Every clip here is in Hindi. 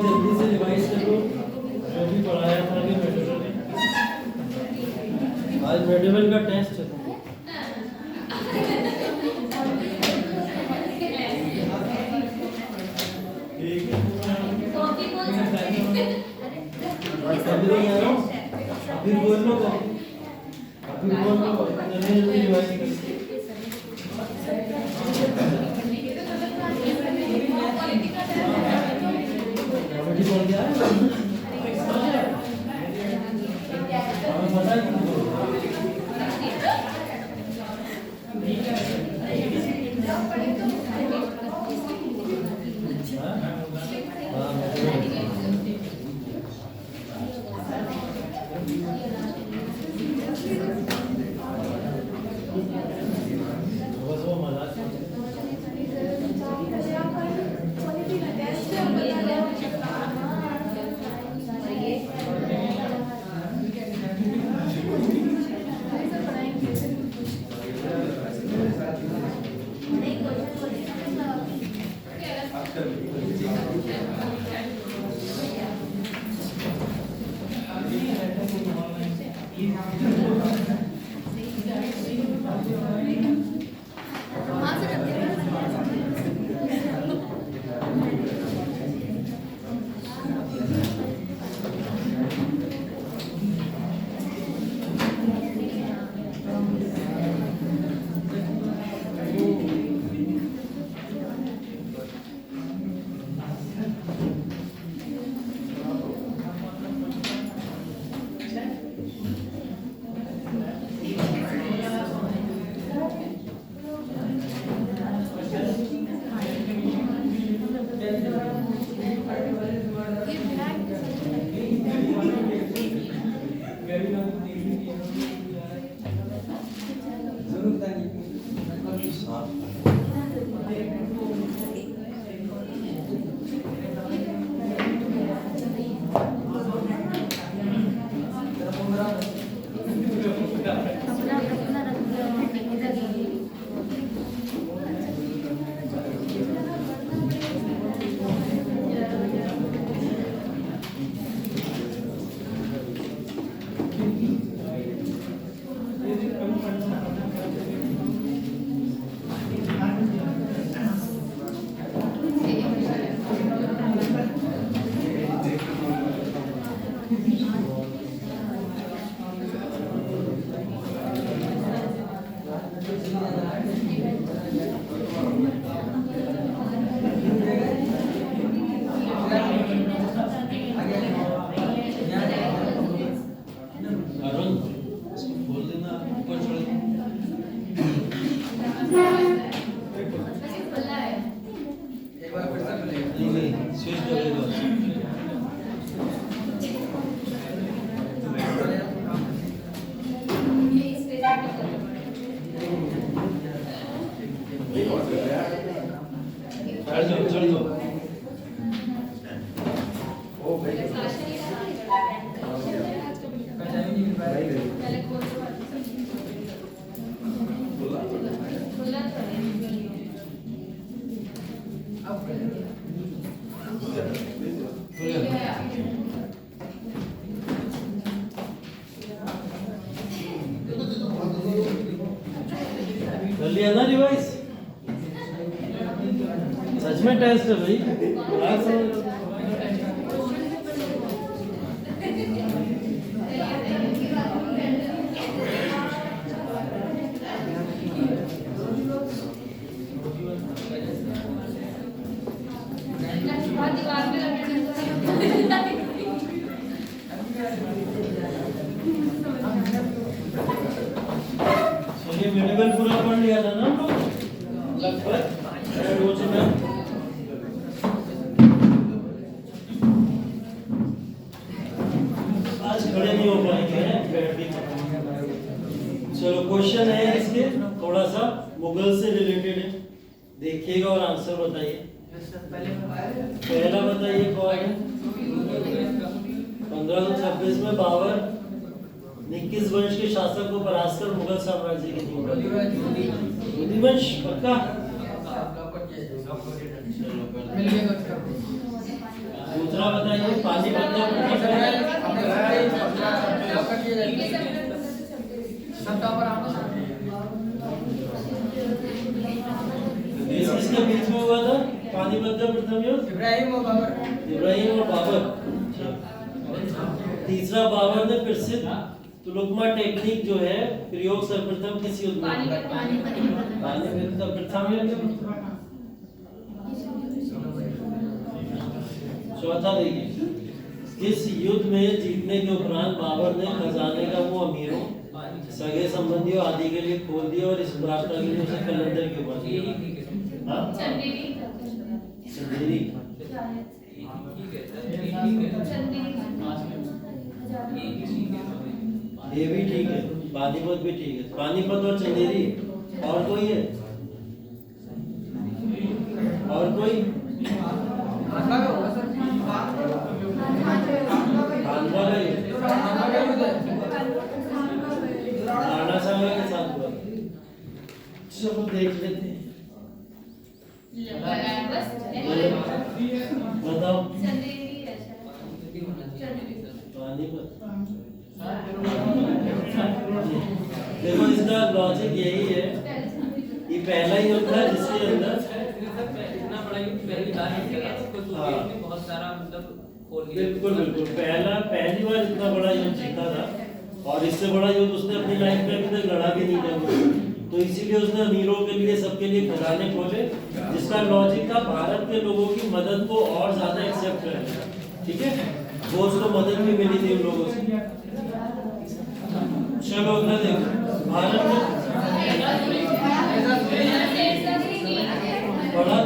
जल्दी से रिवाइज करो जो भी पढ़ाया था अभी मेडिवल में। आज मेडिवल का टेस्ट है। अभी बोल लो जल्दी रिवाइज करो। बोल दिया है पता है लिया ना रिवाइज सच में टेस्ट है भाई मेडिकल पूरा पढ़ लिया था ना हम लोग लगभग रोज में मुगल से रिलेटेड है, देखिएगा और आंसर बताइए। पहला बताइए कौन है? 1526 में बाबर ने किस वंश के शासक को परास्त कर मुगल साम्राज्य की नींव रखी? लोधी वंश, पक्का? दूसरा बताइए पानीपत का किसके बीच में हुआ था पानीपत का प्रथम युद्ध? इब्राहिम और बाबर। तीसरा, बाबर ने प्रसिद्ध तुलुकमा टेक्निक जो है प्रयोग सर्वप्रथम किस युद्ध में? पानीपत का प्रथम युद्ध। चौथा देखिए, इस युद्ध में जीतने के उपरांत बाबर ने खजाने का वो अमीरों, सगे संबंधियों आदि के लिए खोल दिया और इस प्रार्थना के लिए उसे कलंदर के ऊपर दिया। चंदेरी। ये भी ठीक है, पानीपत भी ठीक है। पानीपत और चंदेरी। और कोई है? और कोई? राणा साहब के साथ हुआ। चलो देख लेते हैं, बताओ। देखो इसका लॉजिक यही है, ये पहला ही युद्ध था जिसके अंदर इतना बड़ा युद्ध पहली बार में बहुत सारा मतलब बिल्कुल पहली बार इतना बड़ा युद्ध जीता था, और इससे बड़ा युद्ध उसने अपनी लाइफ में अभी तक लड़ा भी नहीं था। तो इसीलिए उसने अमीरों के लिए, सबके लिए खजाने खोले, जिसका लॉजिक था भारत के लोगों की मदद को और ज्यादा एक्सेप्ट करें। ठीक है, वो उसको मदद भी मिली थी उन लोगों से। चलो अगला देखो, भारत में बड़ा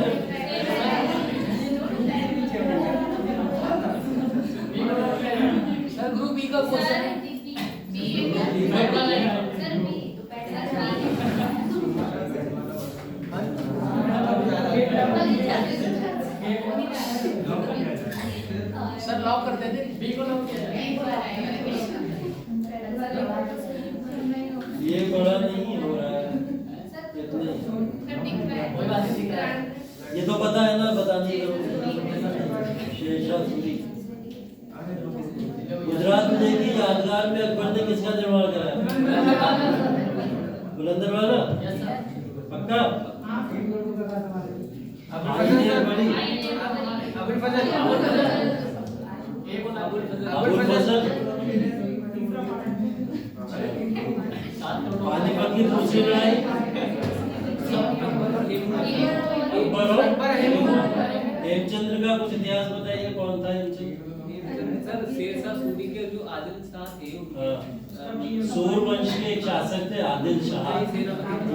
ग्रुप बी का क्वेश्चन सर लॉक करते थे, बी को लॉक किया। ये बड़ा नहीं हो रहा है इतने। ये तो पता है ना, बताने की जरूरत नहीं। शेरशाह सूरी। गुजरात में की यादगार में अकबर ने किसका निर्माण कराया? बुलंदर वाला, पक्का? पानीपत की दूसरी लड़ाई हेमचंद्र का कुछ इतिहास बताइए, कौन था हेमचंद्र? सर शेरशाह सूरी के जो आदिल शाह थे, सूर वंश के एक शासक थे आदिल शाह,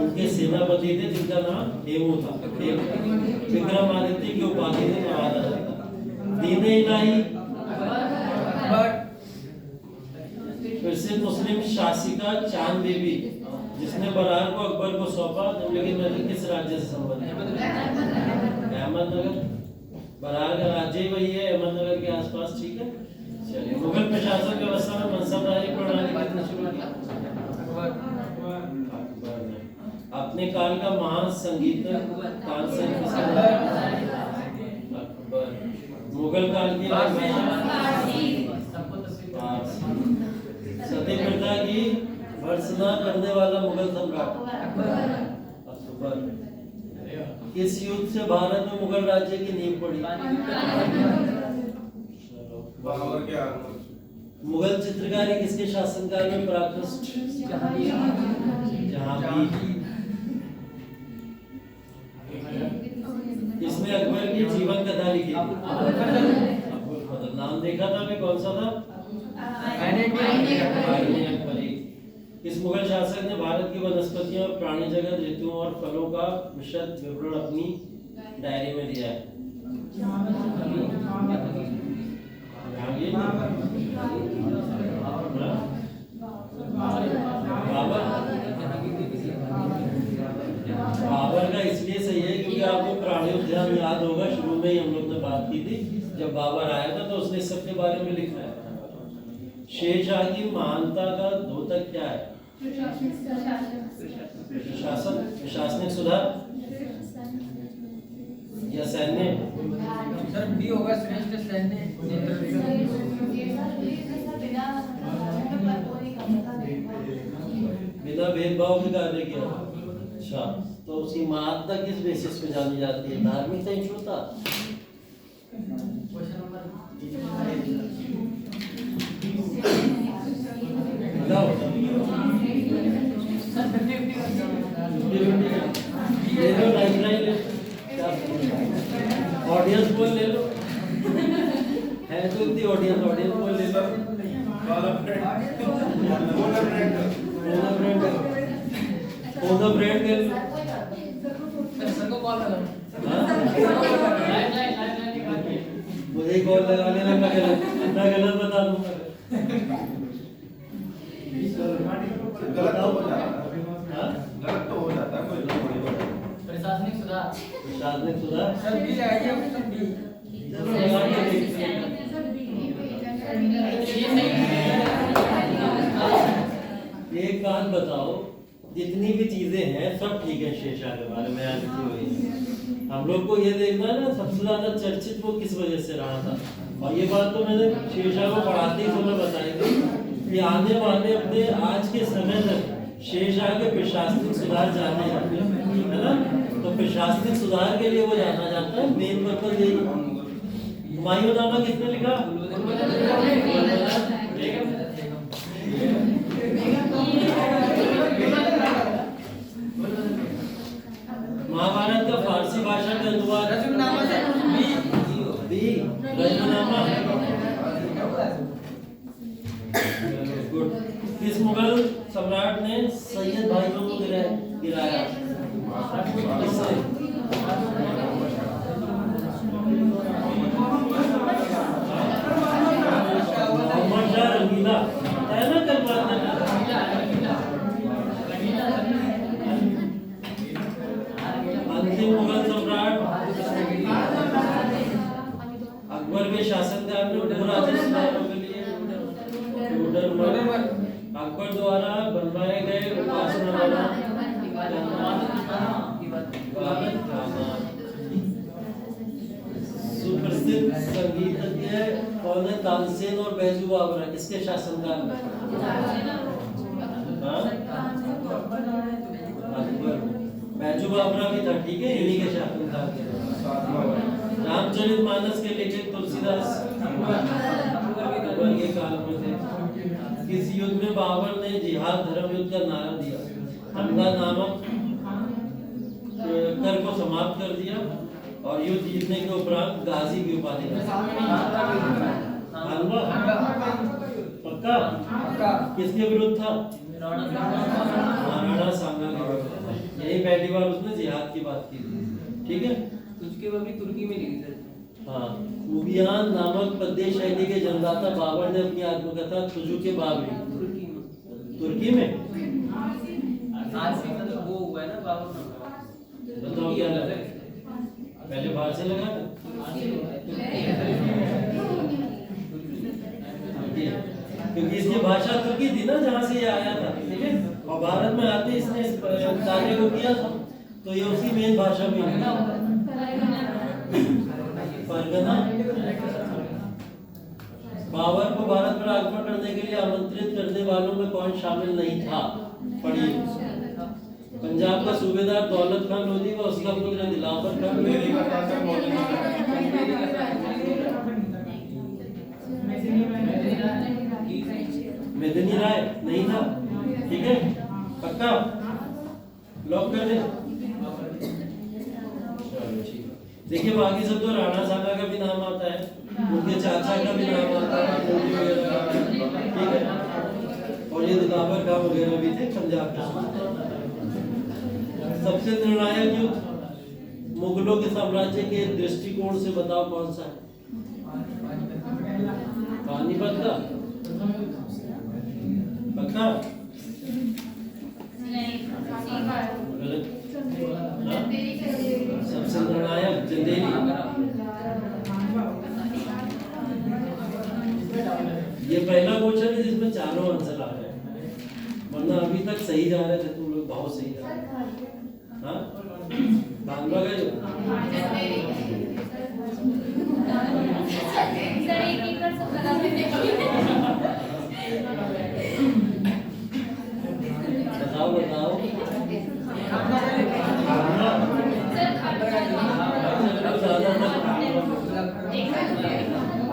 उनके सेनापति थे जिनका नाम हेमू था। विक्रमादित्य की उपाधि से नवाजा जाता। दीने इलाही प्रसिद्ध मुस्लिम शासिका चांद बीबी, जिसने बरार को अकबर को सौंपा, लेकिन नदी किस राज्य से संबंधित? अहमदनगर। बरार का राज्य ही वही है, अहमदनगर के आसपास। ठीक है, चलिए। मुगल प्रशासन व्यवस्था में मनसबदारी प्रणाली कितने शुरू की? अपने काल का महान संगीतकार तानसेन अकबर। मुगल काल की सती प्रथा की भर्त्सना करने वाला मुगल सम्राट अकबर। किस युद्ध से भारत में मुगल राज्य की नींव पड़ी? मुगल चित्रकारी किसके शासनकाल में पराकाष्ठ? जहांगीर। इसमें अकबर की जीवन कथा लिखी। नाम देखा था मैं, कौन सा था? इस मुगल शासक ने भारत की वनस्पतियों, प्राणी जगत, ऋतुओं और फलों का विशद विवरण अपनी डायरी में दिया है। बाबर। याद होगा शुरू में ही हम लोग ने बात की थी, जब बाबर आया था तो उसने इस सब के बारे में लिखा है। शेरशाह की महानता का द्योतक क्या है? प्रशासन, प्रशासनिक सुधार या सैन्य? सर बी होगा, श्रेष्ठ सैन्य नेतृत्व। बिना भेदभाव के कार्य किया। अच्छा, तो उसकी महानता किस बेसिस पे जानी जाती है? धार्मिक सहिष्णुता? बताओ। ले लो, लाइफलाइन ले, ऑडियंस पोल ले लो, है तो इतनी ऑडियंस पोल ले लो, ओन ब्रांड ले लो। सर को कॉल करो। मुझे कॉल लगा लेना, मैं गलत बता दूंगा। गलत तो हो जाता है। हाँ? गलत तो हो जाता है, कोई नहीं बड़ी बात। प्रशासनिक सुधार। प्रशासनिक सुधार? सर बी लगाइए, मतलब बी। एक बात बताओ, जितनी भी चीजें हैं सब ठीक है शेरशाह के बारे में आज की हुई, हम लोग को ये देखना है ना सबसे ज्यादा चर्चित वो किस वजह से रहा था। और ये बात तो मैंने शेरशाह को पढ़ाते ही समय बताई थी कि आने वाले अपने आज के समय तक शेरशाह के प्रशासनिक सुधार जाने जाते हैं, है ना? तो प्रशासनिक सुधार के लिए वो जाना जाता है, मेन पर्पज यही। हुमायूंनामा किसने लिखा? महाभारत का फारसी भाषा में अनुवाद? रजमनामा सर बी, रजमनामा। गुड। किस मुगल सम्राट ने सैयद भाइयों को गिराया? किसने? मोहम्मद शाह रंगीला, है ना? कल बात है। अंतिम मुगल सम्राट अकबर के शासनकाल में राजस्थानों के लिए अकबर द्वारा बनवाए गए उपासनामाला सुप्रसिद्ध संगीतज्ञ कौन है? तानसेन और बैजू बावरा किसके शासनकाल में? हाँ? अकबर। बैजू बावरा भी था, ठीक है, इन्हीं के शासनकाल के। रामचरितमानस के लेखक तुलसीदास अकबर के काल में थे। किस युद्ध में बाबर ने जिहाद धर्म युद्ध का नारा दिया? हमला नामक कर को समाप्त कर दिया और युद्ध जीतने के उपरांत गाजी की उपाधि दी। पक्का? किसके विरुद्ध था? राणा सांगा के विरुद्ध। यही पहली बार उसने जिहाद की बात की थी, ठीक है? उसके बाद भी तुर्की में लिखी सर। हाँ, मुबियान नामक पद्य शैली के जन्मदाता बाबर ने अपनी आत्मकथा तुजू के बाबरी तुर्की में आज भी मतलब वो हुआ है ना बाबर का। बताओ क्या लगा? पहले बाहर से लगा था? क्योंकि इसकी भाषा तुर्की थी ना जहाँ से ये आया था, ठीक है? और भारत में आते इसने इस कार्य को किया था, तो ये उसकी मेन भाषा में परगना। बाबर को भारत पर आक्रमण करने के लिए आमंत्रित करने वालों में कौन शामिल नहीं था? पढ़िए। पंजाब का सूबेदार दौलत खान लोधी व उसका पुत्र दिलावर खान। मेदिनी राय नहीं था, ठीक है? पक्का? लॉक कर दे। देखिए बाकी सब तो राणा सांगा का भी नाम आता है, उनके चाचा का भी नाम आता है, ठीक है? और ये दिलावर खान वगैरह भी थे पंजाब के। सबसे निर्णायक युद्ध मुगलों के साम्राज्य के दृष्टिकोण से बताओ कौन सा है? पानीपत का? पक्का? गलत। सबसे निर्णायक चंदेरी। ये पहला क्वेश्चन है जिसमें चारों आंसर आ रहे हैं, वरना अभी तक सही जा रहे थे तुम लोग, बहुत सही जा रहे थे। हाँ भांगवा गए बताओ बताओ।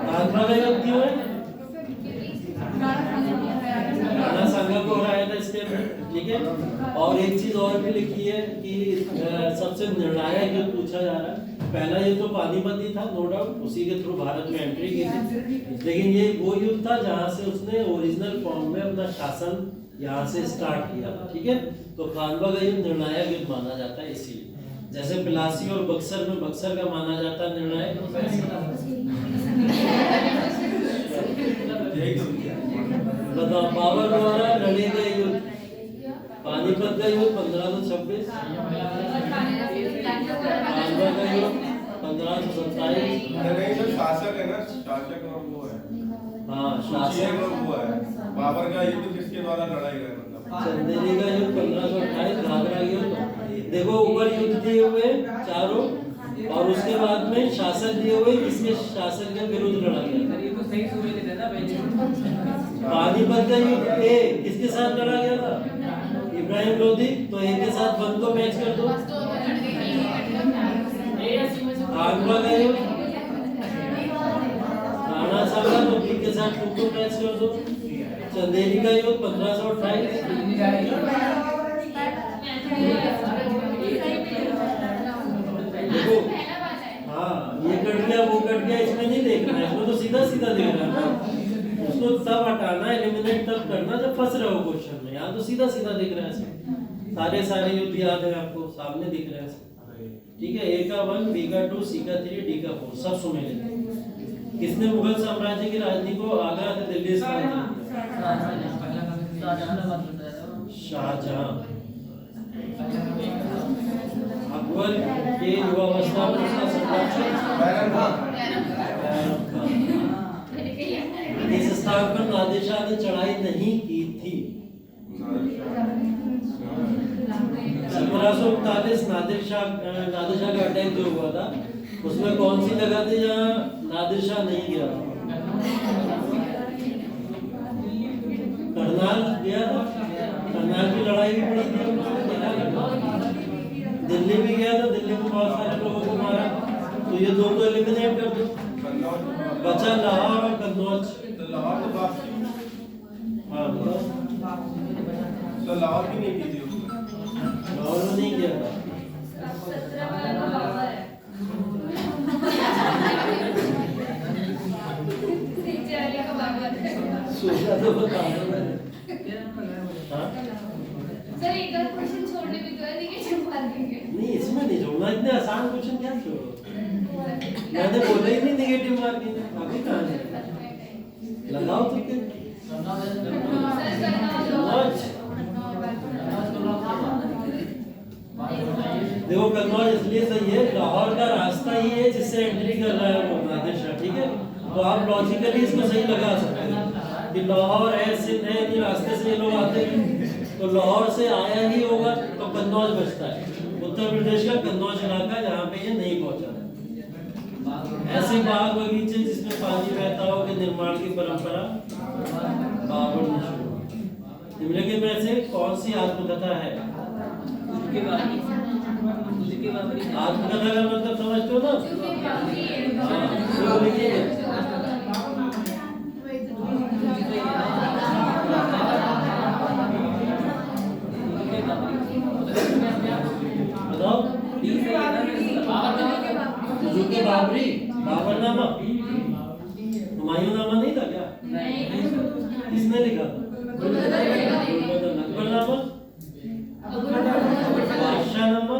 भांगवा गए कब क्यों है? गाना संगा को आया था इसके अंदर, ठीक है। और एक चीज और भी लिखी है कि सबसे निर्णायक युद्ध पूछा जा रहा है। पहला युद्ध तो पानीपत ही था, नो डाउट, उसी के थ्रू भारत में एंट्री की थी, लेकिन ये वो युद्ध था जहां से उसने ओरिजिनल फॉर्म में अपना शासन यहाँ से स्टार्ट किया, ठीक है। तो खानवा का युद्ध निर्णायक युद्ध माना जाता है इसीलिए। जैसे प्लासी और बक्सर में बक्सर का माना जाता है निर्णायक। बताओ बाबर द्वारा लड़े गए युद्ध, पानीपत का युद्ध 1526, खानवा का युद्ध 1527। नहीं जो शासक है ना, शासक और वो है, हाँ शासक और वो है। बाबर का युद्ध किसके द्वारा लड़ाई गया मतलब? चंदेरी का युद्ध 1528, घाघरा युद्ध। देखो ऊपर युद्ध दिए हुए चारों, और उसके बाद में शासक दिए हुए, किसके शासन के विरुद्ध लड़ा गया। ये तो सही सूर्य थे ना पहले। पानीपत का युद्ध ए किसके साथ लड़ा गया था? इब्राहिम लोधी। तो ए के साथ वन को मैच कर दो। खानवा का युद्ध राणा साहब, तो बी के साथ टू को मैच कर दो। चंदेरी का युद्ध 1528। देखो हाँ ये कट गया वो कट गया, इसमें नहीं देखना है, इसमें तो सीधा सीधा देखना है ना। उसको तब हटाना, एलिमिनेट तब करना जब फंस रहे हो क्वेश्चन में। यहाँ तो सीधा सीधा दिख रहा है, सारे युद्ध याद है आपको, सामने दिख रहे हैं, ठीक है। ए का 1, बी का 2, सी का 3, डी का 4, सब सुने लेते। किसने मुगल साम्राज्य की राजधानी को आगरा से दिल्ली से शाहजहां। अकबर के युवावस्था में उसका सम्राट इस स्थान पर नादिर शाह ने चढ़ाई नहीं की थी। 1739 नादिर शाह का अटैक जो हुआ था, उसमें कौन सी जगह थी जहाँ नादिर शाह नहीं गया? करनाल गया था, करनाल की लड़ाई भी पड़ी थी। दिल्ली भी गया था, दिल्ली में बहुत सारे लोगों को मारा। तो ये दो को एलिमिनेट कर दो, बचा लाहौर और कन्नौज। लाहौर तो बात की। हाँ तो लाहौर भी नहीं की थी उसने। लाहौर में नहीं किया था। सोचा तो बता दो। हाँ सर एक और क्वेश्चन छोड़ने भी तो है, नेगेटिव मार्किंग है। नहीं इसमें नहीं जोड़ना, इतने आसान क्वेश्चन क्या छोड़ो। मैंने बोला ही नहीं नेगेटिव मार्किंग है, अभी कहाँ है? लगाओ तो क्या? देखो कन्नौज इसलिए सही है, लाहौर का रास्ता ही है जिससे एंट्री कर रहा है वो नादिर शाह, ठीक है। तो आप लॉजिकली इसको सही लगा सकते हैं कि लाहौर है, सिंध है, इन्हीं रास्ते से ये लोग आते हैं, तो लाहौर से आया ही होगा, तो कन्नौज बचता है। उत्तर प्रदेश का कन्नौज इलाका जहाँ पे ये नहीं पहुंचा है। ऐसे बाग बगीचे जिसमें पानी बहता हो के निर्माण की परंपरा बाबर ने शुरू की। निम्नलिखित में से कौन सी आत्मकथा है? आत्मकथा का मतलब समझते हो ना? हाँ, लिखिए। बताओ। सुजुकी बाबरी, बाबरनामा, हुमायूंनामा नहीं था क्या? किसने लिखा था? अकबरनामा, बादशाहनामा,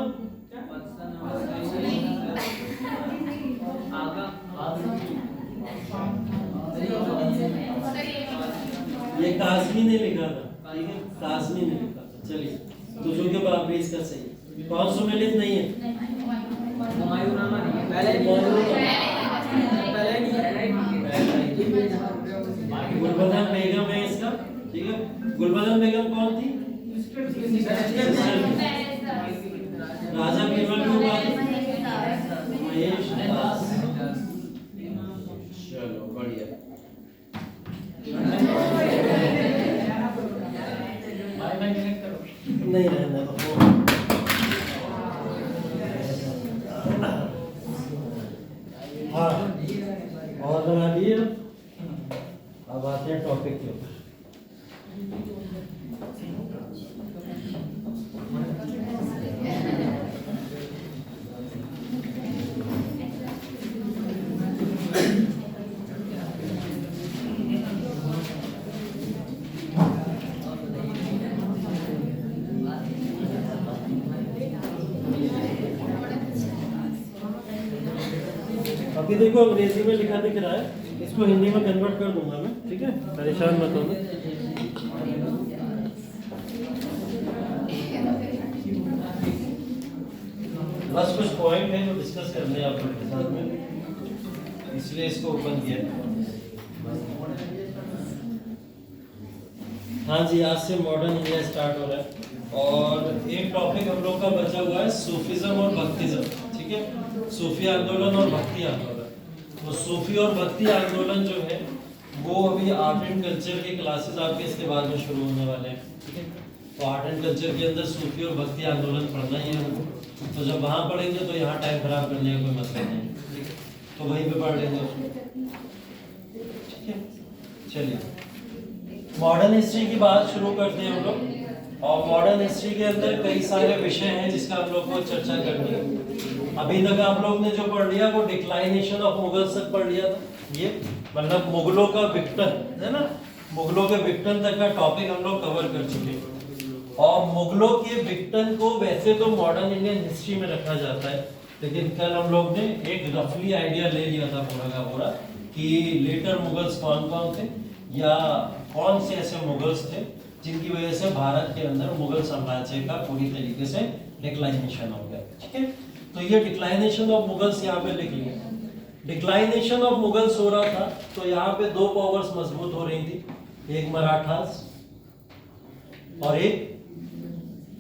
ये काज़मी ने लिखा था, ठीक है, काज़मी ने लिखा था। चलिए सुजुकी बाबरी इसका सही है। कौन सुमेलित नहीं है? हुमायूंनामा नहीं है, पहले नहीं है। गुलबदन बेगम है इसका, ठीक है। गुलबदन बेगम कौन थी? राजा बीरबल की बात महेश दास। चलो बढ़िया। नहीं रहना तो हाँ और बना लिए। अब आते हैं टॉपिक के ऊपर। अभी देखो अंग्रेजी में लिखा दिख रहा है, इसको हिंदी में कन्वर्ट कर दूंगा मैं, ठीक है, परेशान मत होना। बस कुछ पॉइंट है जो डिस्कस करने हैं आप लोगों के साथ में, इसलिए इसको ओपन किया। हाँ जी, आज से मॉडर्न इंडिया स्टार्ट हो रहा है और एक टॉपिक हम लोग का बचा हुआ है सूफीज्म और भक्तिज्म, ठीक है। सूफी आंदोलन और भक्ति आंदोलन। तो सूफी और भक्ति आंदोलन जो है वो अभी आर्ट एंड कल्चर के क्लासेस आपके इसके बाद में शुरू होने वाले हैं, ठीक है। तो आर्ट एंड कल्चर के अंदर सूफी और भक्ति आंदोलन पढ़ना ही है हमको। तो जब वहाँ पढ़ेंगे तो यहाँ टाइम खराब करने का कोई मसला नहीं, ठीक है। तो वहीं पे पढ़ लेंगे उसको, ठीक है। चलिए मॉडर्न हिस्ट्री की बात शुरू करते हैं हम लोग। और मॉडर्न हिस्ट्री के अंदर कई सारे विषय हैं जिसका हम लोग को चर्चा करनी है। अभी तक आप लोग ने जो पढ़ लिया वो डिक्लाइनेशन ऑफ मुगल्स तक पढ़ लिया था, ये मतलब मुगलों का विघटन है ना, मुगलों के विघटन तक का टॉपिक हम लोग कवर कर चुके हैं। और मुगलों के विघटन को वैसे तो मॉडर्न इंडियन हिस्ट्री में रखा जाता है, लेकिन कल हम लोग ने एक रफली आइडिया ले लिया था पूरा का पूरा कि लेटर मुगल्स कौन कौन थे या कौन से ऐसे मुगल्स थे जिनकी वजह से भारत के अंदर मुगल साम्राज्य का पूरी तरीके से डिक्लाइनेशन हो गया, ठीक है। तो ये डिक्लाइनेशन ऑफ मुगल्स यहाँ पे लिख लिया। डिक्लाइनेशन ऑफ मुगल्स हो रहा था तो यहाँ पे दो पावर्स मजबूत हो रही थी, एक मराठास और एक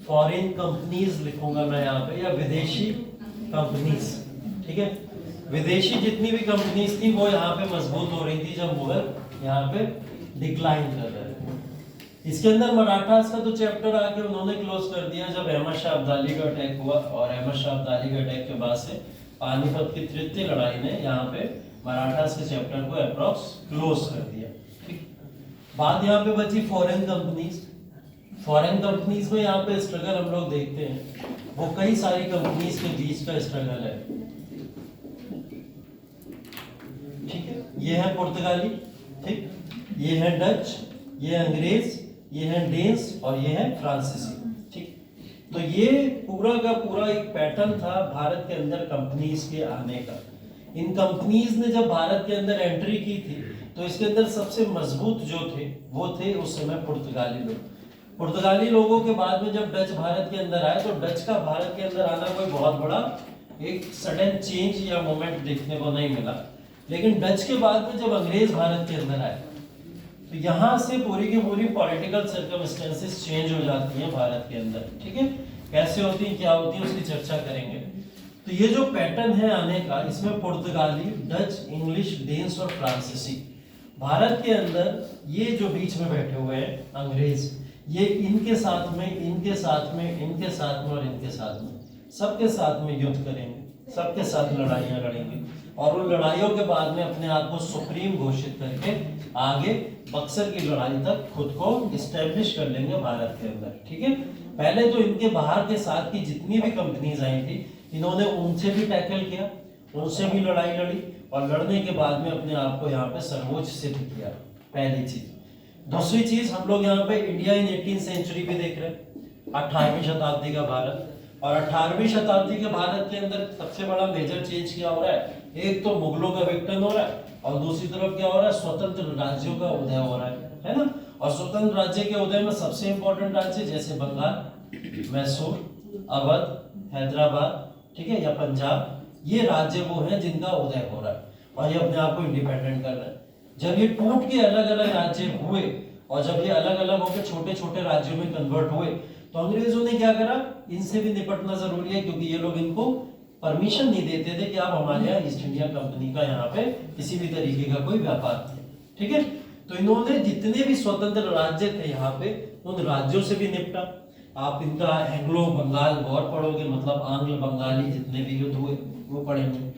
फॉरेन कंपनीज लिखूंगा मैं यहाँ पे, या विदेशी कंपनीज, ठीक है। विदेशी जितनी भी कंपनीज थी वो यहाँ पे मजबूत हो रही थी जब मुगल यहाँ पे डिक्लाइन कर रहे थे। इसके अंदर मराठास का तो चैप्टर आके उन्होंने क्लोज कर दिया जब अहमद शाह अब्दाली का अटैक हुआ, और अहमद शाह अब्दाली के अटैक के बाद से पानीपत की तृतीय लड़ाई ने यहाँ पे मराठास के चैप्टर को अप्रॉक्स क्लोज कर दिया, ठीक। बात यहाँ पे बची फॉरेन कंपनीज। फॉरेन कंपनीज में यहाँ पे स्ट्रगल हम लोग देखते हैं, वो कई सारी कंपनीज के बीच का स्ट्रगल है, ठीक है। ये है पुर्तगाली, ठीक, ये है डच, ये अंग्रेज, ये है डेन्स और ये है फ्रांसीसी, ठीक। तो ये पूरा का पूरा एक पैटर्न था भारत के अंदर कंपनीज के आने का। इन कंपनीज ने जब भारत के अंदर एंट्री की थी तो इसके अंदर सबसे मजबूत जो थे वो थे उस समय पुर्तगाली लोग। पुर्तगाली लोगों के बाद में जब डच भारत के अंदर आए तो डच का भारत के अंदर आना कोई बहुत बड़ा एक सडन चेंज या मोमेंट देखने को नहीं मिला। लेकिन डच के बाद में जब अंग्रेज भारत के अंदर आए तो यहाँ से पूरी की पूरी पॉलिटिकल सर्कमस्टेंसेस चेंज हो जाती हैं भारत के अंदर, ठीक है। कैसे होती हैं, क्या होती है, उसकी चर्चा करेंगे। तो ये जो पैटर्न है आने का, इसमें पुर्तगाली, डच, इंग्लिश, डेन्स और फ्रांसीसी भारत के अंदर, ये जो बीच में बैठे हुए हैं अंग्रेज, ये इनके साथ में, इनके साथ में, इनके साथ में और इनके साथ में, सबके साथ में युद्ध करेंगे, सबके साथ लड़ाइयाँ लड़ेंगे और उन लड़ाइयों के बाद में अपने आप को सुप्रीम घोषित करके आगे बक्सर की लड़ाई तक खुद को इस्टेब्लिश कर लेंगे भारत के अंदर, ठीक है। पहले तो इनके बाहर के साथ की जितनी भी कंपनीज आई थी इन्होंने उनसे भी टैकल किया, उनसे भी लड़ाई लड़ी और लड़ने के बाद में अपने आप को यहाँ पे सर्वोच्च सिद्ध किया, पहली चीज। दूसरी चीज, हम लोग यहाँ पे इंडिया इन 18th सेंचुरी भी देख रहे हैं, 18वीं शताब्दी का भारत। और 18वीं शताब्दी के भारत के अंदर सबसे बड़ा मेजर चेंज क्या हो रहा है, एक तो मुगलों का विघटन हो रहा है और दूसरी तरफ क्या हो रहा है, स्वतंत्र राज्यों का उदय हो रहा है ना। और स्वतंत्र राज्य के उदय में सबसे इंपॉर्टेंट राज्य जैसे बंगाल, मैसूर, अवध, हैदराबाद, ठीक है, या पंजाब, ये राज्य वो हैं जिनका उदय हो रहा है और ये अपने आप को इंडिपेंडेंट कर रहे हैं। जब ये टूट के अलग अलग राज्य हुए और जब ये अलग अलग होकर छोटे छोटे राज्यों में कन्वर्ट हुए, तो अंग्रेजों ने क्या करा, इनसे भी निपटना जरूरी है, क्योंकि ये लोग इनको परमिशन नहीं देते थे कि आप हमारे यहाँ ईस्ट इंडिया कंपनी का यहाँ पे किसी भी तरीके का कोई व्यापार करें, ठीक है। तो इन्होंने जितने भी स्वतंत्र राज्य थे यहाँ पे, उन राज्यों से भी निपटा। आप इनका एंग्लो बंगाल वॉर पढ़ोगे, मतलब आंग्ल बंगाली जितने भी युद्ध हुए वो पढ़ेंगे,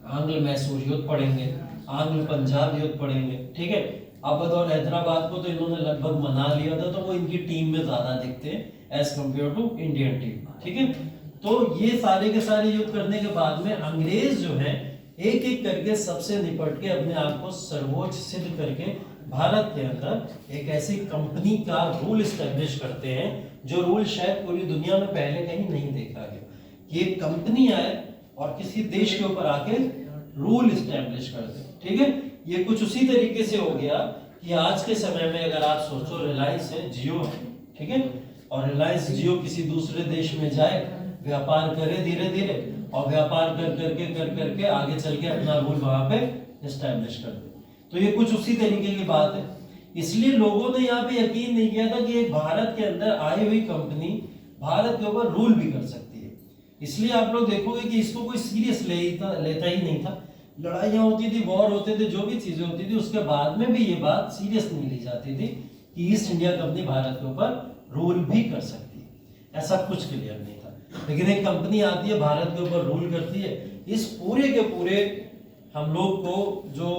आंग्ल मैसूर युद्ध पढ़ेंगे, आंग्ल पंजाब युद्ध पढ़ेंगे, ठीक है। अवध और हैदराबाद को तो इन्होंने लगभग मना लिया था, तो वो इनकी टीम में ज्यादा दिखते हैं as compare to Indian team, ठीक है। तो ये सारे के सारे युद्ध करने के बाद में अंग्रेज जो है एक एक करके सबसे निपट के अपने आप को सर्वोच्च सिद्ध करके भारत के अंदर एक ऐसी कंपनी का रूल स्टैब्लिश करते हैं जो रूल शायद पूरी दुनिया में पहले कहीं नहीं देखा गया कि एक कंपनी आए और किसी देश के ऊपर आके रूल स्टैब्लिश कर दे, ठीक है। ये कुछ उसी तरीके से हो गया कि आज के समय में अगर आप सोचो, रिलायंस है, जियो है, ठीक है, और रिलायंस जियो किसी दूसरे देश में जाए, व्यापार करे धीरे धीरे और व्यापार कर करके आगे चल के अपना रूल वहां पे एस्टैब्लिश कर दे। तो ये कुछ उसी तरीके की बात है। इसलिए लोगों ने यहाँ पे यकीन नहीं किया था कि एक भारत के अंदर आई हुई कंपनी भारत के ऊपर रूल भी कर सकती है। इसलिए आप लोग देखोगे कि इसको कोई सीरियस लेता ही नहीं था। लड़ाइयाँ होती थी, वॉर होते थे, जो भी चीजें होती थी, उसके बाद में भी ये बात सीरियस नहीं ली जाती थी कि ईस्ट इंडिया कंपनी भारत के ऊपर रूल भी कर सकती है। ऐसा कुछ क्लियर नहीं था। लेकिन एक कंपनी आती है, भारत के ऊपर रूल करती है। इस पूरे के पूरे हम लोग को जो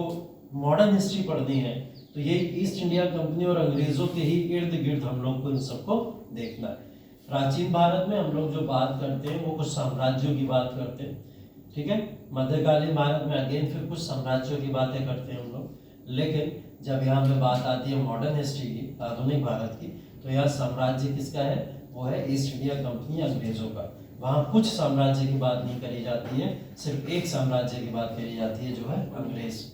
मॉडर्न हिस्ट्री पढ़नी है, तो ये ईस्ट इंडिया कंपनी और अंग्रेजों के ही इर्द गिर्द हम लोग को इन सबको देखना है। प्राचीन भारत में हम लोग जो बात करते हैं वो कुछ साम्राज्यों की बात करते हैं, ठीक है। मध्यकालीन भारत में अगेन फिर कुछ साम्राज्यों की बातें करते हैं हम लोग। लेकिन जब यहाँ पे बात आती है मॉडर्न हिस्ट्री की, आधुनिक भारत की, तो यहाँ साम्राज्य किसका है, वो है ईस्ट इंडिया कंपनी अंग्रेजों का। वहाँ कुछ साम्राज्य की बात नहीं करी जाती है, सिर्फ एक साम्राज्य की बात करी जाती है जो है अंग्रेज,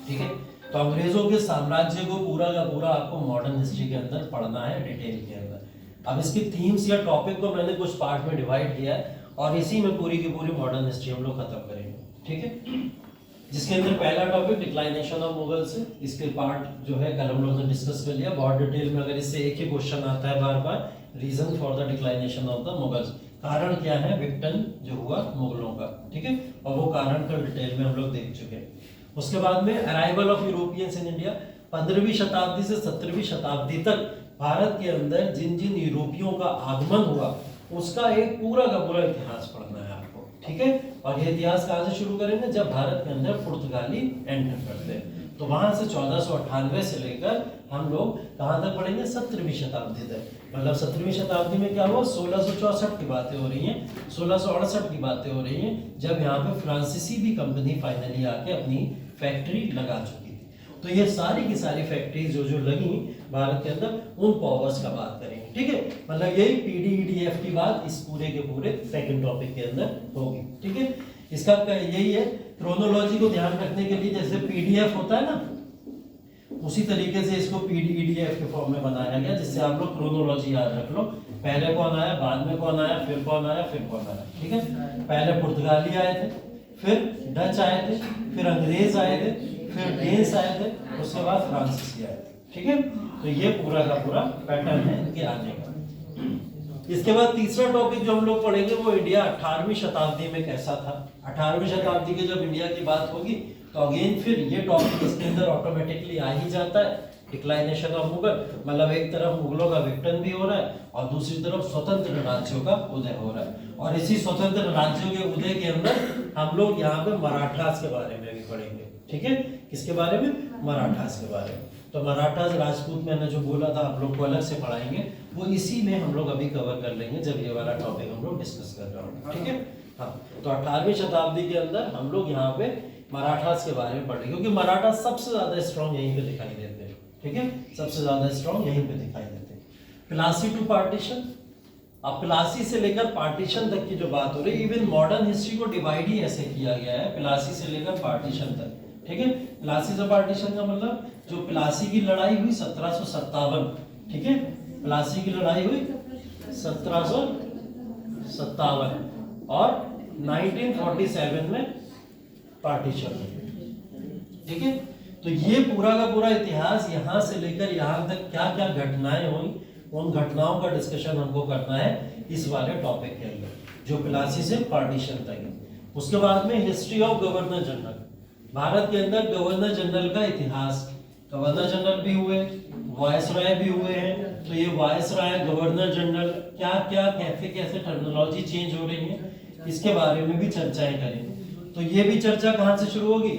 ठीक है। तो अंग्रेजों के साम्राज्य को पूरा का पूरा आपको मॉडर्न हिस्ट्री के अंदर पढ़ना है, डिटेल के अंदर। अब इसकी थीम्स या टॉपिक को मैंने कुछ पार्ट में डिवाइड किया है और इसी में पूरी की पूरी मॉडर्न हिस्ट्री हम लोग खत्म करेंगे, ठीक है। जिसके अंदर पहला टॉपिक डिक्लाइनेशन ऑफ मुगल्स है। इसके पार्ट जो है कल हम लोग ने डिस्कस कर लिया बहुत डिटेल में। अगर इससे एक ही क्वेश्चन आता है बार बार, reason for the declination of the Mughals, कारण क्या है विघटन जो हुआ मुगलों का, ठीक है। और वो कारण का डिटेल में हम लोग देख चुके हैं। उसके बाद में arrival of Europeans in India, 15वीं शताब्दी से 17वीं शताब्दी तक भारत के अंदर जिन जिन यूरोपियों का आगमन हुआ उसका एक पूरा का पूरा इतिहास पढ़ना है आपको, ठीक है। और ये इतिहास कहाँ से शुरू करेंगे, जब भारत के अंदर पुर्तगाली एंटर करते हैं, तो वहां से 1498 से लेकर हम लोग कहाँ तक पढ़ेंगे, 17वीं शताब्दी तक। मतलब 17वीं शताब्दी में क्या हुआ, 1664 की बातें हो रही हैं, 1668 की बातें हो रही हैं, जब यहाँ पे फ्रांसीसी भी कंपनी फाइनली आके अपनी फैक्ट्री लगा चुकी थी। तो ये सारी की सारी फैक्ट्रीज जो जो लगी भारत के अंदर, उन पावर्स का बात करेंगे, ठीक है। मतलब यही PDEDF की बात इस पूरे के पूरे सेकंड टॉपिक के अंदर होगी, ठीक है। इसका यही है, क्रोनोलॉजी को ध्यान रखने के लिए जैसे PDF होता है ना, उसी तरीके से इसको PDEDF के फॉर्म में बनाया गया, जिससे आप लोग क्रोनोलॉजी याद रख लो। पहले कौन आया, बाद में कौन आया, फिर कौन आया, फिर कौन आया, ठीक है। पहले पुर्तगाली आए थे, फिर डच आए थे, फिर अंग्रेज आए थे, फिर डेन्स आए थे, उसके बाद फ्रांसीसी आए थे, ठीक है। तो ये पूरा का पूरा पैटर्न है इनके आने का। इसके बाद तीसरा टॉपिक जो हम लोग पढ़ेंगे वो इंडिया 18वीं शताब्दी में कैसा था। 18वीं शताब्दी की जब इंडिया की बात होगी तो अगेन फिर ये टॉपिक इसके अंदर ऑटोमेटिकली आ ही जाता है, डिक्लाइनेशन ऑफ मुगल। मतलब एक तरफ मुगलों का विघटन भी हो रहा है और दूसरी तरफ स्वतंत्र राज्यों का उदय हो रहा है। और इसी स्वतंत्र राज्यों के उदय के अंदर हम लोग यहाँ पे मराठास के बारे में भी पढ़ेंगे, ठीक है। किसके बारे में, मराठास के बारे में। तो मराठास राजपूत मैंने जो बोला था आप लोग को अलग से पढ़ाएंगे, वो इसी में हम लोग अभी कवर कर लेंगे जब ये वाला टॉपिक हम लोग डिस्कस कर रहे होंगे, ठीक है। हाँ, तो 18वीं शताब्दी के अंदर हम लोग यहाँ पे मराठास के बारे में पढ़ेंगे, क्योंकि मराठा सबसे ज्यादा स्ट्रॉन्ग यहीं पे दिखाई देते हैं, ठीक है। सबसे ज्यादा स्ट्रॉन्ग यहीं पे दिखाई देते हैं। प्लासी टू पार्टीशन, अब प्लासी से लेकर पार्टीशन तक की जो बात हो रही है, इवन मॉडर्न हिस्ट्री को डिवाइड ही ऐसे किया गया है, प्लासी से लेकर पार्टीशन तक, ठीक है। प्लासी से पार्टीशन का मतलब जो प्लासी की लड़ाई हुई 1757, ठीक है। प्लासी की लड़ाई हुई 1757 1957 और 1947 में पार्टीशन। ठीक है, तो ये पूरा का पूरा इतिहास यहाँ से लेकर यहाँ तक क्या क्या घटनाएं हुई, उन घटनाओं का डिस्कशन हमको करना है इस वाले टॉपिक के अंदर, जो प्लासी से पार्टीशन तक है। उसके बाद में history of governor general, Bharat के अंदर गवर्नर जनरल का इतिहास, गवर्नर जनरल भी हुए, वायसराय भी हुए हैं, तो ये वायसराय गवर्नर जनरल क्या क्या कैसे टर्मिनोलॉजी चेंज हो रही है, इसके बारे में भी चर्चाएं करेंगे। तो ये भी चर्चा कहाँ से शुरू होगी,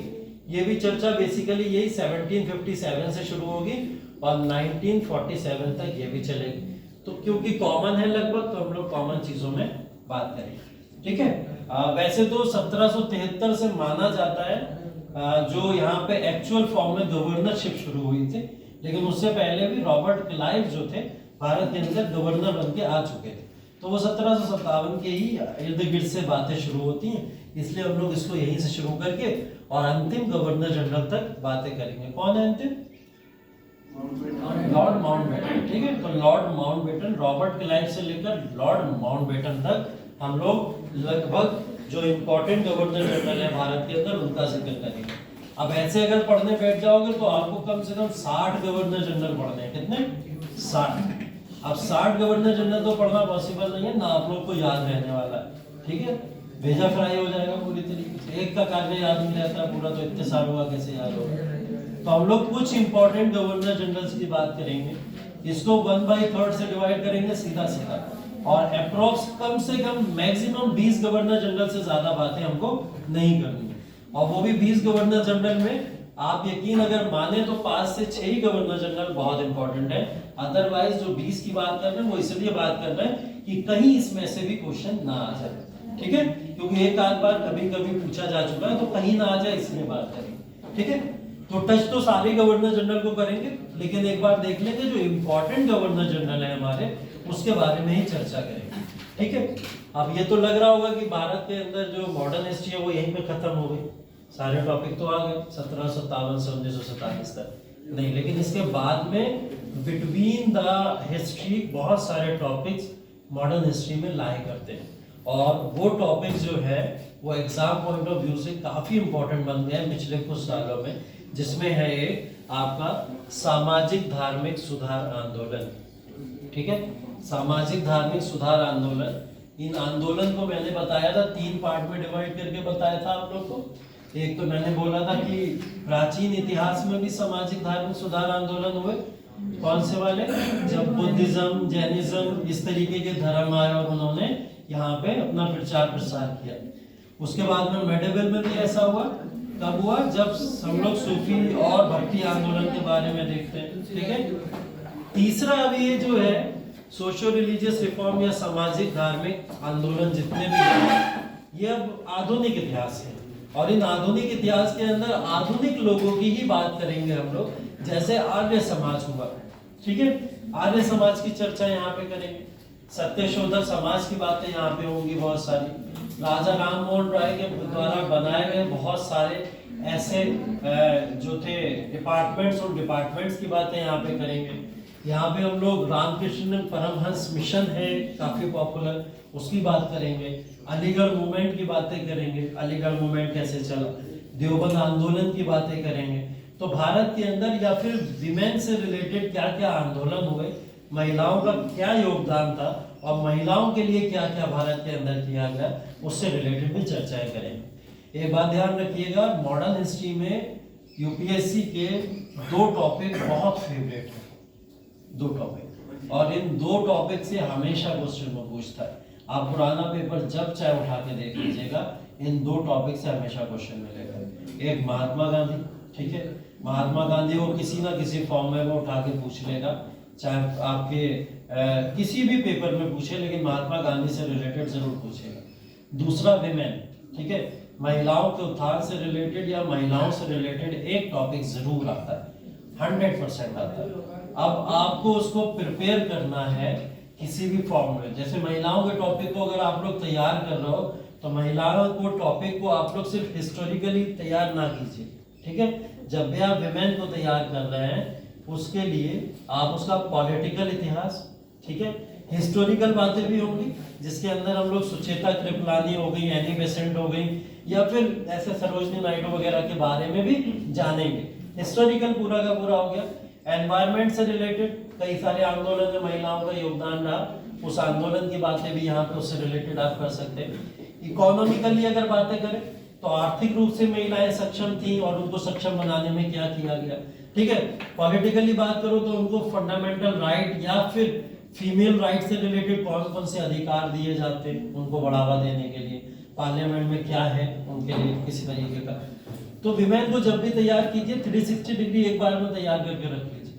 ये भी चर्चा बेसिकली यही 1757 से शुरू होगी और 1947 तक ये भी चलेगी। तो क्योंकि कॉमन है लगभग, तो हम लोग कॉमन चीजों में बात करेंगे। ठीक है, वैसे तो 1773 से माना जाता है जो यहाँ पे एक्चुअल फॉर्म में गवर्नरशिप शुरू हुई थी, लेकिन उससे पहले भी रॉबर्ट क्लाइव जो थे भारत के अंदर गवर्नर बन के आ चुके थे। तो वो 1757 के ही इर्द गिर्द से बातें शुरू होती हैं, इसलिए हम लोग इसको यहीं से शुरू करके और अंतिम गवर्नर जनरल तक बातें करेंगे। कौन है अंतिम? Lord Mountbatten. ठीक है, तो लॉर्ड माउंटबेटन, रॉबर्ट क्लाइव से लेकर लॉर्ड माउंटबेटन तक हम लोग लगभग जो इम्पोर्टेंट गवर्नर जनरल है भारत के अंदर उनका जिक्र करेंगे। अब ऐसे अगर पढ़ने बैठ जाओगे तो आपको कम से कम 60 गवर्नर जनरल पढ़ने हैं। कितने? 60। अब 60 गवर्नर जनरल तो पढ़ना पॉसिबल नहीं है ना, आप लोग को याद रहने वाला है। ठीक है, भेजा फ्राई हो जाएगा पूरी तरीके से, एक का कार्य याद नहीं रहता पूरा, तो इतने साल हुआ कैसे याद होगा। तो हम लोग कुछ इंपॉर्टेंट गवर्नर जनरल्स की बात करेंगे, इसको 1/3 से डिवाइड करेंगे सीधा सीधा, और अप्रोक्स कम से कम मैक्सिमम 20 गवर्नर जनरल से ज्यादा बातें हमको नहीं करनी है। और वो भी 20 गवर्नर जनरल में आप यकीन अगर माने तो 5 से 6 ही गवर्नर जनरल बहुत इंपॉर्टेंट है, अदरवाइज जो 20 की बात कर रहे हैं वो इसलिए बात कर रहे हैं कि कहीं इसमें से भी क्वेश्चन ना आ जाए। ठीक है, क्योंकि एक आध बार कभी कभी पूछा जा चुका है, तो कहीं ना आ जाए इसलिए बात करेंगे। ठीक है, तो टच तो सारे गवर्नर जनरल को करेंगे, लेकिन एक बार देख लेंगे जो इंपॉर्टेंट गवर्नर जनरल है हमारे, उसके बारे में ही चर्चा करेंगे। ठीक है, अब ये तो लग रहा होगा कि भारत के अंदर जो मॉडर्न हिस्ट्री है वो यहीं पे खत्म हो गई, सारे टॉपिक तो आ गए 1757 से 1947 तक नहीं, लेकिन इसके बाद में बिटवीन द हिस्ट्री बहुत सारे टॉपिक्स मॉडर्न हिस्ट्री में लाए करते हैं, और वो टॉपिक जो है वो एग्जाम पॉइंट ऑफ व्यू से काफी इंपॉर्टेंट बन गए हैं पिछले कुछ सालों में, जिसमें है एक आपका सामाजिक धार्मिक सुधार आंदोलन। ठीक है, सामाजिक धार्मिक सुधार आंदोलन, इन आंदोलन को मैंने बताया था 3 पार्ट में डिवाइड करके बताया था आप लोग को। एक तो मैंने बोला था कि प्राचीन इतिहास में भी सामाजिक धार्मिक सुधार आंदोलन हुए, कौन से वाले, जब बुद्धिज्म जैनिज्म इस तरीके के धर्म आए और उन्होंने यहाँ पे अपना प्रचार प्रसार किया। उसके बाद में मेडिवल में भी ऐसा हुआ, कब हुआ, जब हम लोग सूफी और भक्ति आंदोलन के बारे में देखते हैं। ठीक है, तीसरा अभी ये जो है सोशो रिलीजियस रिफॉर्म या सामाजिक धार्मिक आंदोलन जितने भी हैं, ये अब आधुनिक इतिहास है, और इन आधुनिक इतिहास के अंदर आधुनिक लोगों की ही बात करेंगे हम लोग, जैसे आर्य समाज हुआ। ठीक है, आर्य समाज की चर्चा यहाँ पे करेंगे, सत्यशोधक समाज की बातें यहाँ पे होंगी बहुत सारी, राजा राम मोहन राय के द्वारा बनाए गए बहुत सारे ऐसे जो थे डिपार्टमेंट्स, और डिपार्टमेंट्स की बातें यहाँ पे करेंगे। यहाँ पे हम लोग रामकृष्ण परमहंस मिशन है काफी पॉपुलर, उसकी बात करेंगे, अलीगढ़ मूवमेंट की बातें करेंगे, अलीगढ़ मूवमेंट कैसे चला, देवबंद आंदोलन की बातें करेंगे। तो भारत के अंदर या फिर विमेन से रिलेटेड क्या क्या आंदोलन हुए, महिलाओं का क्या योगदान था, और महिलाओं के लिए क्या क्या भारत के अंदर किया गया, उससे रिलेटेड भी चर्चाएं करेंगे। एक बात ध्यान रखिएगा, मॉडर्न हिस्ट्री में यूपीएससी के 2 टॉपिक बहुत फेवरेट हैं, 2 टॉपिक, और इन 2 टॉपिक से हमेशा क्वेश्चन में पूछता है। आप पुराना पेपर जब चाहे उठा के देख लीजिएगा, इन 2 टॉपिक से हमेशा क्वेश्चन मिलेगा। एक महात्मा गांधी, ठीक है, महात्मा गांधी को किसी ना किसी फॉर्म में वो उठा के पूछ लेगा, चाहे आपके किसी भी पेपर में पूछे, लेकिन महात्मा गांधी से रिलेटेड जरूर पूछेगा। दूसरा विमेन, ठीक है, महिलाओं के उत्थान से रिलेटेड या महिलाओं से रिलेटेड एक टॉपिक जरूर आता है, 100% आता है। अब आपको उसको प्रिपेयर करना है किसी भी फॉर्म में, जैसे महिलाओं के टॉपिक को अगर आप लोग तैयार कर रहे हो, तो महिलाओं को टॉपिक को आप लोग सिर्फ हिस्टोरिकली तैयार ना कीजिए। ठीक है, जब भी आप विमेन को तैयार कर रहे हैं, उसके लिए आप उसका पॉलिटिकल इतिहास, ठीक है, हिस्टोरिकल बातें भी होंगी जिसके अंदर हम लोग सुचेता कृपलानी हो गई, एनी बेसेंट हो गई, या फिर ऐसे सरोजनी नायडू वगैरह के बारे में भी जानेंगे। हिस्टोरिकल पूरा का पूरा हो गया। एनवायरनमेंट से रिलेटेड कई सारे आंदोलन में महिलाओं का योगदान रहा, उस आंदोलन की बातें भी यहाँ पे उससे रिलेटेड आप कर सकते हैं। इकोनॉमिकली अगर बातें करें तो आर्थिक रूप से महिलाएं सक्षम थी और उनको सक्षम बनाने में क्या किया गया, ठीक है। पॉलिटिकली बात करो तो उनको फंडामेंटल राइट या फिर फीमेल राइट से रिलेटेड कौन कौन से अधिकार दिए जाते हैं उनको बढ़ावा देने के लिए, पार्लियामेंट में क्या है उनके लिए किसी तरीके का। तो विमेन को जब भी तैयार कीजिए 360 डिग्री एक बार में तैयार करके रख लीजिए,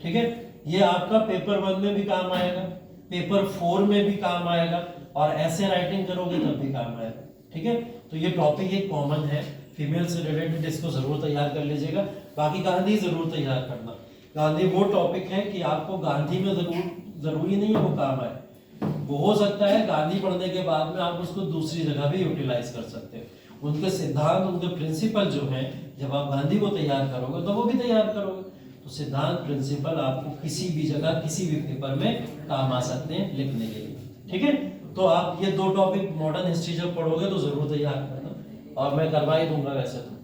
ठीक है। ये आपका पेपर 1 में भी काम आएगा, पेपर 4 में भी काम आएगा, और ऐसे राइटिंग करोगे तब भी काम आएगा, ठीक है। तो ये टॉपिक एक कॉमन है फीमेल से रिलेटेड, इसको जरूर तैयार कर लीजिएगा। बाकी गांधी जरूर तैयार करना। गांधी वो टॉपिक है कि आपको गांधी में जरूरी नहीं है वो काम आए, वो हो सकता है गांधी पढ़ने के बाद में आप उसको दूसरी जगह भी यूटिलाइज कर सकते हैं। उनके सिद्धांत, उनके प्रिंसिपल जो हैं, जब आप गांधी को तैयार करोगे तो वो भी तैयार करोगे, तो सिद्धांत प्रिंसिपल आपको किसी भी जगह किसी भी पेपर में काम आ सकते हैं लिखने के लिए, ठीक है। तो आप ये 2 टॉपिक मॉडर्न हिस्ट्री जब पढ़ोगे तो जरूर तैयार करना, और मैं करवा ही दूंगा वैसे तो।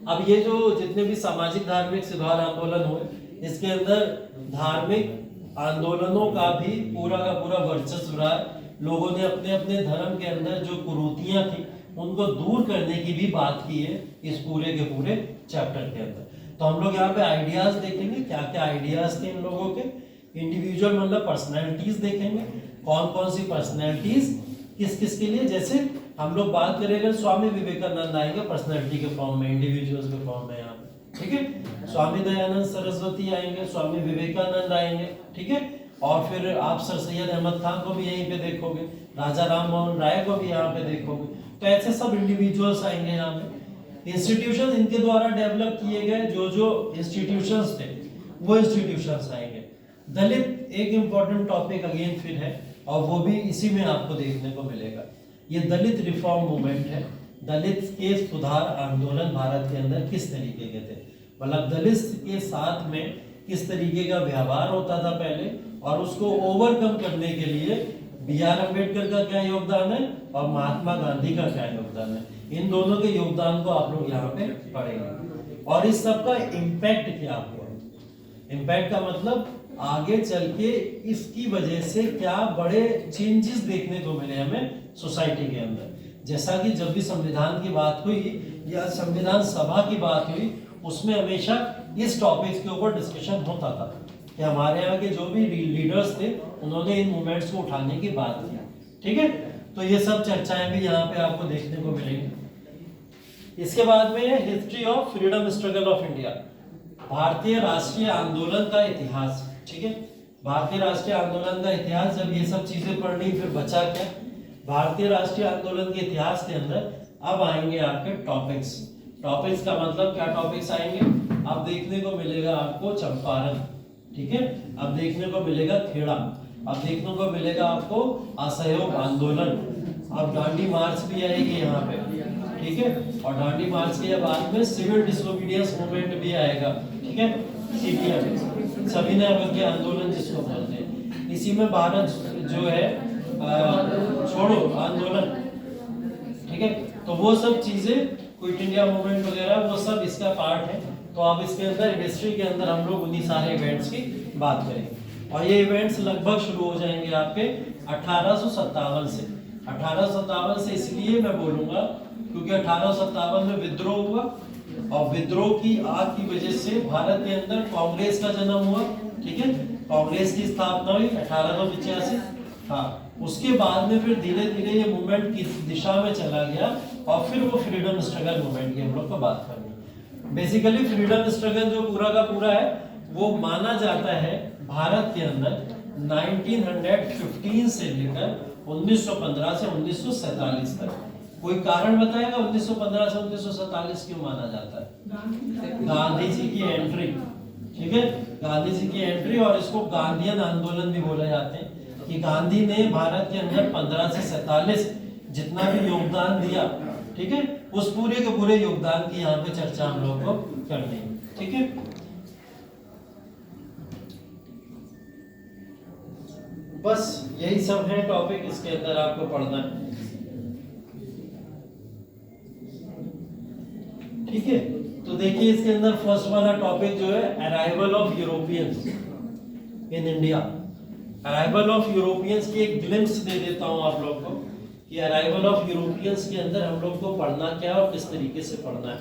अब ये जो जितने भी सामाजिक धार्मिक सुधार आंदोलन हुए, इसके अंदर धार्मिक आंदोलनों का भी पूरा का पूरा वर्चस्व रहा। लोगों ने अपने अपने धर्म के अंदर जो कुरीतियां थी उनको दूर करने की भी बात की है इस पूरे के पूरे चैप्टर के अंदर। तो हम लोग यहाँ पे आइडियाज देखेंगे, क्या क्या आइडियाज थे इन लोगों के, इंडिविजुअल मतलब पर्सनैलिटीज देखेंगे, कौन कौन सी पर्सनैलिटीज किस किस के लिए। जैसे हम लोग बात करेंगे स्वामी विवेकानंद आएंगे पर्सनैलिटी के फॉर्म में, इंडिविजुअल्स के फॉर्म में यहाँ पे, ठीक है। स्वामी दयानंद सरस्वती आएंगे, स्वामी विवेकानंद आएंगे, ठीक है। और फिर आप सर सैयद अहमद खान को भी यहीं पे देखोगे, राजा राम मोहन राय को भी यहाँ पे देखोगे। तो ऐसे सब इंडिविजुअल्स आएंगे यहाँ पे। इंस्टीट्यूशन इनके द्वारा डेवलप किए गए जो इंस्टीट्यूशंस थे वो इंस्टीट्यूशंस आएंगे। दलित एक इंपॉर्टेंट टॉपिक अगेन फिर है, और वो भी इसी में आपको देखने को मिलेगा। ये दलित रिफॉर्म मूवमेंट है। दलित के सुधार आंदोलन भारत के अंदर किस तरीके के थे, मतलब दलित के साथ में किस तरीके का व्यवहार होता था पहले, और उसको ओवरकम करने के लिए B.R. अम्बेडकर का क्या योगदान है और महात्मा गांधी का क्या योगदान है। इन दोनों के योगदान को आप लोग यहाँ पे पढ़ेंगे, और इस सब का इम्पैक्ट क्या हुआ। इम्पैक्ट का मतलब आगे चल के इसकी वजह से क्या बड़े चेंजेस देखने को मिले हमें सोसाइटी के अंदर। जैसा कि जब भी संविधान की बात हुई या संविधान सभा की बात हुई, उसमें हमेशा इस टॉपिक के ऊपर डिस्कशन होता था कि हमारे यहाँ के जो भी लीडर्स थे उन्होंने इन मूवमेंट्स को उठाने की बात की, ठीक है। तो ये सब चर्चाएं भी यहाँ पे आपको देखने को मिलेंगी। इसके बाद में history of freedom struggle of India, भारतीय राष्ट्रीय आंदोलन का इतिहास, ठीक है। भारतीय राष्ट्रीय आंदोलन का इतिहास, जब ये सब चीजें पढ़नी फिर बचा क्या। भारतीय राष्ट्रीय आंदोलन के इतिहास के अंदर अब आएंगे आपके टॉपिक्स। टॉपिक्स का मतलब क्या टॉपिक्स आएंगे, अब देखने को मिलेगा आपको चंपारण, ठीक है। अब देखने को मिलेगा खेड़ा, अब देखने को मिलेगा आपको असहयोग आंदोलन, अब दांडी मार्च भी आएगी यहाँ पे, ठीक है। और दांडी मार्च के बाद में सिविल डिसोबीडियंस मूवमेंट भी आएगा, ठीक है। CPM, सविनय अवज्ञा आंदोलन जिसको बोलते हैं। इसी में भारत जो है छोड़ो आंदोलन, ठीक है। तो वो सब चीजें, क्विट इंडिया मूवमेंट वगैरह, वो सब इसका पार्ट है। तो अब इसके अंदर हिस्ट्री के अंदर हम लोग उन्हीं सारे इवेंट्स की बात करेंगे, और ये इवेंट्स लगभग शुरू हो जाएंगे आपके 1857 से। 1857 से इसलिए मैं बोलूंगा क्योंकि 1857 में विद्रोह हुआ, और विद्रोह की आग की वजह से भारत के अंदर कांग्रेस का जन्म हुआ, ठीक है। कांग्रेस की स्थापना हुई 1885। हाँ, उसके बाद में फिर धीरे धीरे ये मूवमेंट किस दिशा में चला गया, और फिर वो फ्रीडम स्ट्रगल मूवमेंट की हम लोग को बात करनी है। बेसिकली फ्रीडम स्ट्रगल जो पूरा का पूरा है वो माना जाता है भारत के अंदर 1915 से लेकर 1915 से 1947 तक। कोई कारण बताएगा 1915 से 1947 क्यों माना जाता है? गांधी जी की एंट्री, ठीक है, गांधी जी की एंट्री, और इसको गांधीयन आंदोलन भी बोला जाते हैं कि गांधी ने भारत के अंदर 15 से 47 जितना भी योगदान दिया, ठीक है, उस पूरे के पूरे योगदान की यहाँ पे चर्चा हम लोग को करनी है, ठीक है। बस यही सब है टॉपिक, इसके अंदर आपको पढ़ना है। ठीक है, तो देखिए इसके अंदर फर्स्ट वाला टॉपिक जो है arrival of Europeans in India. Arrival of Europeans की एक ग्लिम्स दे देता हूं आप लोग को कि अराइवल ऑफ यूरोपियंस के अंदर हम लोग को पढ़ना क्या है और किस तरीके से पढ़ना है।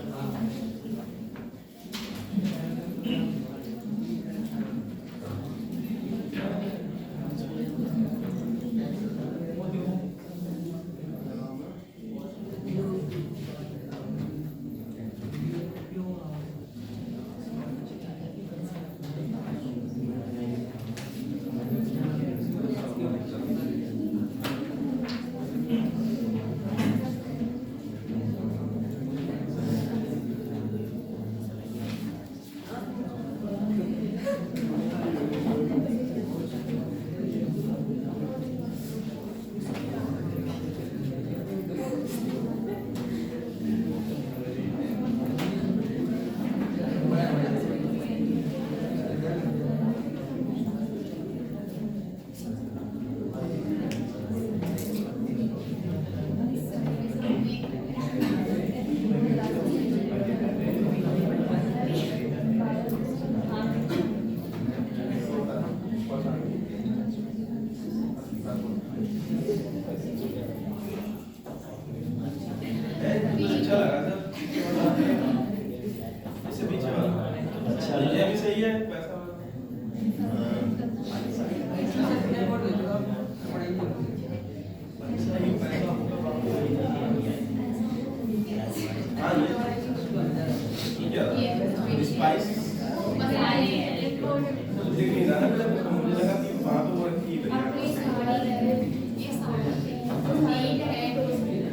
अच्छा लगा सर, इससे पीछे वाला अच्छा ये भी सही है पैसा वाला। सही पैसा हाँ ये क्या स्पाइस दिख नहीं रहा ना, मुझे लगा कि वहाँ पे वो रखी है।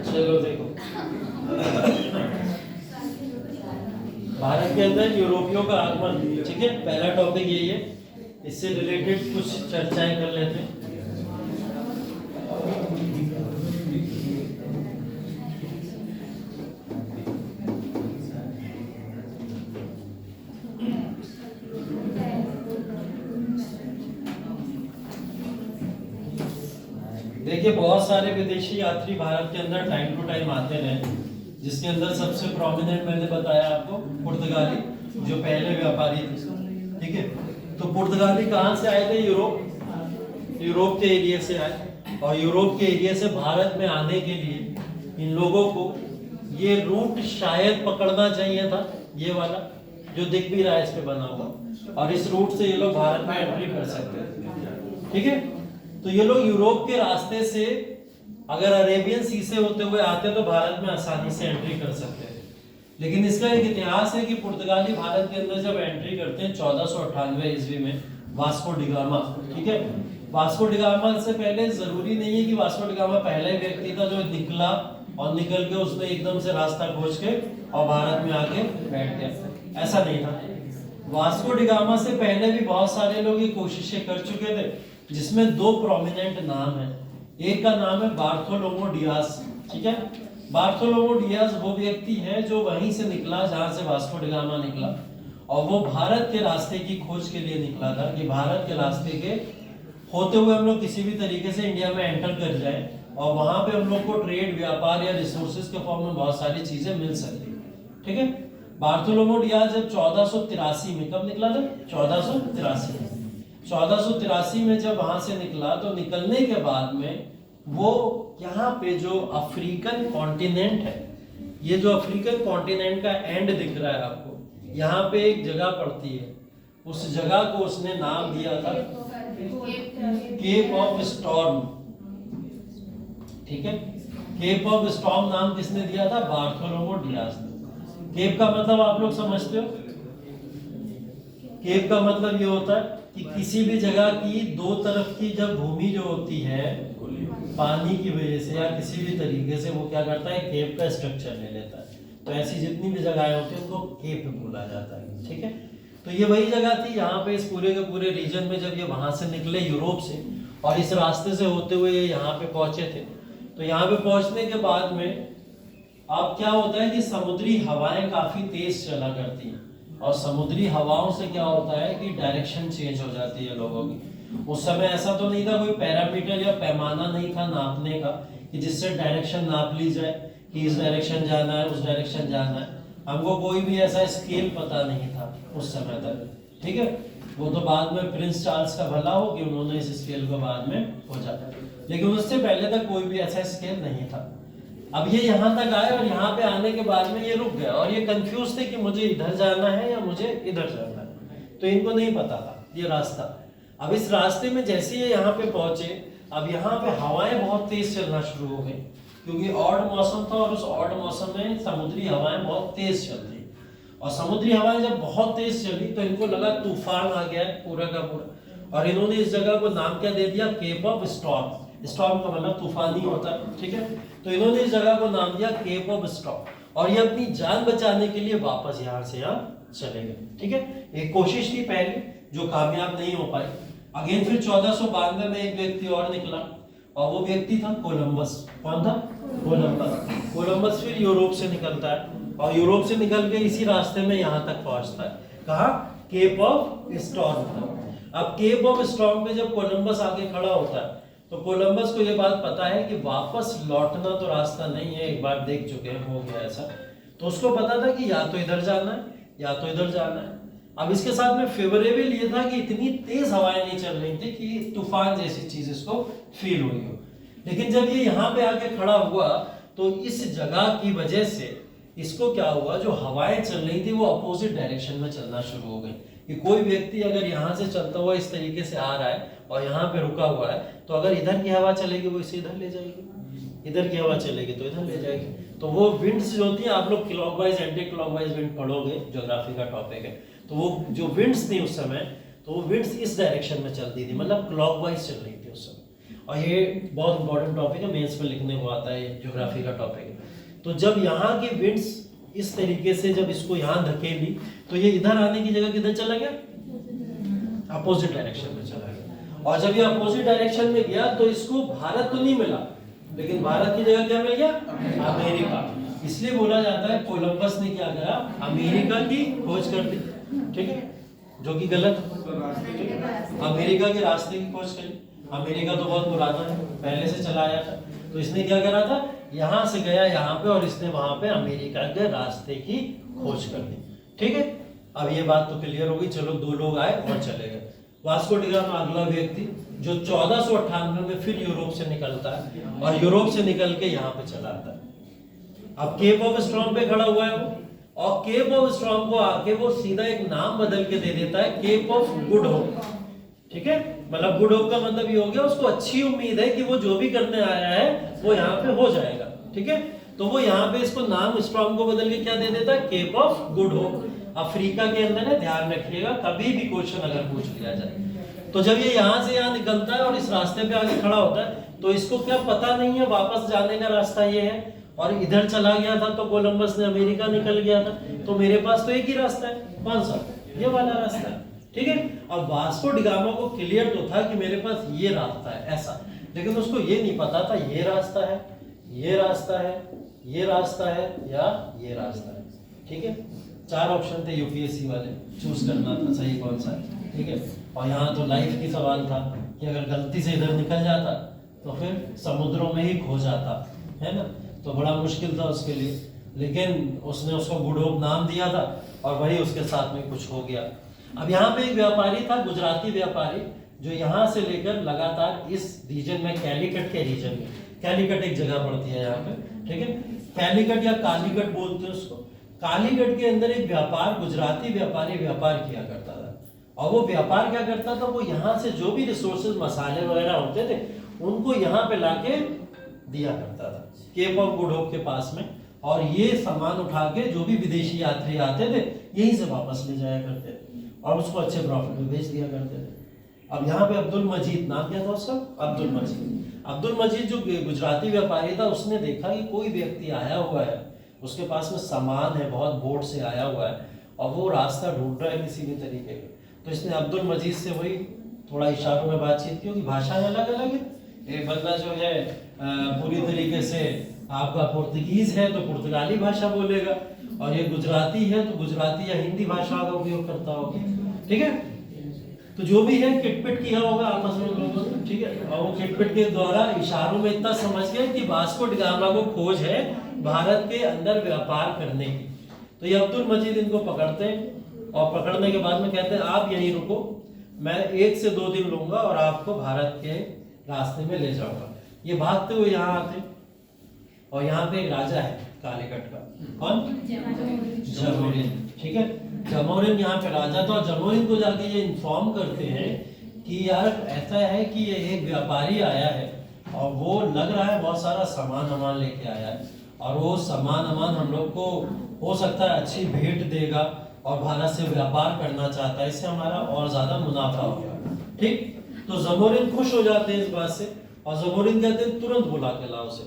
चलो देखो, भारत के अंदर यूरोपियों का आगमन, ठीक है, पहला टॉपिक यही है। इससे रिलेटेड कुछ चर्चाएं कर लेते हैं। देखिए बहुत सारे विदेशी यात्री भारत के अंदर टाइम टू टाइम आते रहे, जिसके अंदर सबसे प्रोमिनेंट मैंने बताया आपको पुर्तगाली, जो पहले व्यापारी थे। ठीक है, तो पुर्तगाली कहाँ से आए थे? यूरोप के एरिया से आए, और यूरोप के एरिया से भारत में आने के लिए इन लोगों को ये रूट शायद पकड़ना चाहिए था, ये वाला जो दिख भी रहा है इस पे बना हुआ, और इस रूट से ये लोग भारत में एंट्री कर सकते हैं। ठीक है, तो ये लोग यूरोप के रास्ते से अगर अरेबियन सी से होते हुए आते तो भारत में आसानी से एंट्री कर सकते हैं। लेकिन इसका एक इतिहास है कि पुर्तगाली भारत के अंदर जब एंट्री करते हैं 1498 ईस्वी में, वास्को डिगामा। ठीक है, वास्को डिगामा से पहले जरूरी नहीं है कि वास्को डिगामा पहला ही व्यक्ति था जो निकला और निकल के उसने एकदम से रास्ता खोज के और भारत में आके बैठ गया, ऐसा नहीं था। वास्को डिगामा से पहले भी बहुत सारे लोग ये कोशिशें कर चुके थे, जिसमें दो प्रोमिनेंट नाम है। एक का नाम है बार्थोलोमो डियाज। ठीक है, बार्थोलोमो डियाज वो व्यक्ति है जो वहीं से निकला जहां से वास्को डिगामा निकला, और वो भारत के रास्ते की खोज के लिए निकला था कि भारत के रास्ते के होते हुए हम लोग किसी भी तरीके से इंडिया में एंटर कर जाए और वहां पे हम लोग को ट्रेड, व्यापार या रिसोर्सेज के फॉर्म में बहुत सारी चीजें मिल सकती। ठीक है, बार्थोलोमो डियाज जब 1483 में, कब निकला था? 1483 में जब वहां से निकला, तो निकलने के बाद में वो यहाँ पे जो अफ्रीकन कॉन्टिनेंट है, ये जो अफ्रीकन कॉन्टिनेंट का एंड दिख रहा है आपको, यहाँ पे एक जगह पड़ती है, उस जगह को उसने नाम दिया था केप ऑफ स्टॉर्म। ठीक है, केप ऑफ स्टॉर्म नाम किसने दिया था? बार्थोलोमो डियाज ने। केप का मतलब आप लोग समझते हो? केप का मतलब ये होता है कि किसी भी जगह की दो तरफ की जब भूमि जो होती है पानी की वजह से या किसी भी तरीके से, वो क्या करता है? केप का स्ट्रक्चर ले लेता है। तो ऐसी जितनी भी जगहें होती हैं उनको केप बोला जाता है। ठीक है, तो ये वही जगह थी यहाँ पे इस पूरे के पूरे रीजन में, जब ये वहां से निकले यूरोप से और इस रास्ते से होते हुए ये यहाँ पे पहुंचे थे। तो यहाँ पे पहुंचने के बाद में अब क्या होता है कि समुद्री हवाएं काफी तेज चला करती हैं, और समुद्री हवाओं से क्या होता है कि डायरेक्शन चेंज हो जाती है लोगों की। उस समय ऐसा तो नहीं था, कोई पैरामीटर या पैमाना नहीं था नापने का कि जिससे डायरेक्शन नाप ली जाए कि इस डायरेक्शन जाना है, उस डायरेक्शन जाना है। हमको कोई भी ऐसा स्केल पता नहीं था उस समय तक, ठीक है। वो तो बाद में प्रिंस चार्ल्स का भला हो कि उन्होंने इस स्केल को बाद में खोजा, लेकिन उससे पहले तक कोई भी ऐसा स्केल नहीं था। अब ये यहाँ तक आए और यहाँ पे आने के बाद में ये रुक गए और ये कंफ्यूज थे कि मुझे इधर जाना है या मुझे इधर जाना है, तो इनको नहीं पता था ये रास्ता। अब इस रास्ते में जैसे ये यहाँ पे पहुंचे, अब यहाँ पे हवाएं बहुत तेज चलना शुरू हो गई, क्योंकि ऑड मौसम था और उस ऑड मौसम में समुद्री हवाएं बहुत तेज चलती, और समुद्री हवाएं जब बहुत तेज चली तो इनको लगा तूफान आ गया है पूरा का पूरा, और इन्होंने इस जगह को नाम क्या दे दिया, केप ऑफ स्टॉर्म। स्टॉर्म का मतलब तूफान ही होता है, ठीक है। तो इन्होंने इस जगह को नाम दिया केप ऑफ स्टॉर्म, और ये अपनी जान बचाने के लिए वापस यहाँ से यहाँ चले गए, ठीक है। एक कोशिश थी पहले जो कामयाब नहीं हो पाई। अगेन फिर 1492 में एक व्यक्ति और निकला, और वो व्यक्ति था कोलंबस। कौन था? कोलंबस। कोलंबस फिर यूरोप से निकलता है, और यूरोप से निकल के इसी रास्ते में यहाँ तक पहुँचता है। कहाँ? Cape of storm. अब केप ऑफ स्टॉर्म पे जब कोलंबस आके खड़ा होता है तो कोलंबस को ये बात पता है कि वापस लौटना तो रास्ता नहीं है, एक बार देख चुके हैं, हो गया ऐसा। तो उसको पता था कि या तो इधर जाना है या तो इधर जाना है। अब इसके साथ में फेवरेबल ये था कि इतनी तेज हवाएं नहीं चल रही थी कि तूफान जैसी चीज इसको फील हुई हो। लेकिन जब ये यहाँ पे आके खड़ा हुआ तो इस जगह की वजह से इसको क्या हुआ, जो हवाएं चल रही थी वो अपोजिट डायरेक्शन में चलना शुरू हो गई। कि कोई व्यक्ति अगर यहाँ से चलता हुआ इस तरीके से आ रहा है और यहाँ पे रुका हुआ है, तो अगर इधर की हवा चलेगी वो इसे इधर ले जाएगी, इधर की हवा चलेगी तो इधर ले जाएगी। तो वो विंड्स जो होती हैं, आप लोग क्लॉकवाइज एंटी क्लॉकवाइज विंड पढ़ोगे, ज्योग्राफी का टॉपिक है, तो वो जो विंड्स थी उस समय, तो वो विंड्स इस डायरेक्शन में चलती थी, मतलब क्लॉकवाइज चल रही थी उस समय। और ये बहुत इंपॉर्टेंट टॉपिक है, मेंस में लिखने को आता है, ज्योग्राफी का टॉपिक है। तो जब यहाँ की विंड्स इस तरीके से जब इसको यहाँ धकेली तो ये इधर आने की जगह किधर चला गया, अपोजिट डायरेक्शन में चला गया। और जब ये अपोजिट डायरेक्शन में गया तो इसको भारत तो नहीं मिला, लेकिन भारत की जगह क्या मिल गया, अमेरिका। इसलिए बोला जाता है कोलंबस ने क्या करा, अमेरिका की खोज कर दी, ठीक है, जो कि गलत है। अमेरिका के रास्ते की खोज करी। अमेरिका तो बहुत पुराना है, पहले से चला आया था, तो इसने क्या करा था, यहाँ से गया यहाँ पे और इसने वहां पे अमेरिका के रास्ते की खोज कर दी, ठीक है। अब ये बात तो क्लियर होगी। चलो, दो लोग आए और चले गए। वास्को डी गामा अगला व्यक्ति जो 1498 में फिर यूरोप से निकलता है और यूरोप से निकल के यहाँ पे चला आता है। अब केप ऑफ स्टॉर्म पे खड़ा हुआ है वो, और केप ऑफ स्टॉर्म को आके वो सीधा एक नाम बदल के दे देता है, केप ऑफ गुड होप, ठीक है। मतलब गुड होप का मतलब ये हो गया उसको अच्छी उम्मीद है कि वो जो भी करने आया है वो यहाँ पे हो जाएगा, ठीक है। तो वो यहाँ पे इसको नाम स्टॉर्म को बदल के क्या दे देता है, cape of good hope. Africa के अंदर है, ध्यान रखिएगा, कभी भी क्वेश्चन अगर पूछ लिया जाए तो जब ये यहाँ से यहाँ निकलता है और इस रास्ते पे आके खड़ा होता है तो इसको क्या पता नहीं है वापस जाने का रास्ता ये है, और इधर चला गया था तो कोलंबस ने अमेरिका निकल गया था, तो मेरे पास तो एक ही रास्ता है, कौन सा, ये वाला रास्ता है, ठीक है। अब वास्को डी गामा को क्लियर तो था कि मेरे पास ये रास्ता है ऐसा, लेकिन उसको ये नहीं पता था ये रास्ता है, ये रास्ता है, ये रास्ता है या ये रास्ता है, ठीक है। 4 ऑप्शन थे यूपीएससी वाले, चूज करना था सही कौन सा है, ठीक है। और यहाँ तो लाइफ की सवाल था कि अगर गलती से इधर निकल जाता तो फिर समुद्रों में ही खो जाता, है ना, तो बड़ा मुश्किल था उसके लिए। लेकिन उसने उसको गुड होप नाम दिया था और वही उसके साथ में कुछ हो गया। अब यहाँ पे एक व्यापारी था, गुजराती व्यापारी, जो यहाँ से लेकर लगातार इस रीजन में, कैलीकट के रीजन में, कैलीकट एक जगह पड़ती है यहाँ पे, ठीक है, कैलीकट या कालीकट बोलते हैं उसको। कालीकट के अंदर एक व्यापार, गुजराती व्यापारी व्यापार किया करता था, और वो व्यापार क्या करता था, वो यहाँ से जो भी रिसोर्सेज, मसाले वगैरह होते थे उनको यहाँ पे लाके दिया करता था केप ऑफ गुड होप के पास में, और ये सामान उठा के जो भी विदेशी यात्री आते थे यहीं से वापस ले जाया करते थे और उसको अच्छे प्रॉफिट में बेच दिया करते थे। अब यहाँ पे अब्दुल मजीद, नाम क्या था उसका, अब्दुल मजीद। अब्दुल मजीद जो गुजराती व्यापारी था, उसने देखा कि कोई व्यक्ति आया हुआ है, उसके पास में सामान है, बहुत बोट से आया हुआ है और वो रास्ता ढूंढ रहा है किसी भी तरीके का। तो इसने अब्दुल मजीद से वही थोड़ा इशारों में बातचीत की, भाषाएं अलग अलग है। एक बंदा जो है पूरी तरीके से आपका पुर्तगीज है तो पुर्तगाली भाषा बोलेगा, और ये गुजराती है तो गुजराती या हिंदी भाषा का उपयोग करता होगा, ठीक है। तो जो भी है किटपिट किया होगा आपस में लोगों ने, ठीक है। और वो किटपिट के द्वारा इशारों में इतना समझ गए कि वास्को डी गामा को खोज है भारत के अंदर व्यापार करने की। तो ये अब्दुल मजीद इनको पकड़ते हैं और पकड़ने के बाद में कहते हैं आप यहीं रुको, मैं 1 से 2 दिन लूंगा और आपको भारत के रास्ते में ले जाऊंगा। ये भागते हुए यहाँ आते और यहाँ पे एक राजा है कालीकट का, कौन? जमोरिन, ठीक है। जमोरिन यहाँ पे राजा था और जमोरिन को जाके ये इन्फॉर्म करते हैं कि यार ऐसा है कि ये एक व्यापारी आया है और वो लग रहा है बहुत सारा सामान लेके आया है और वो सामान हम लोग को हो सकता है अच्छी भेंट देगा और भारत से व्यापार करना चाहता है, इससे हमारा और ज्यादा मुनाफा होगा, ठीक। तो जमोरिन खुश हो जाते हैं इस बात से और जमोरिन कहते हैं तुरंत बुला के लाओ उसे।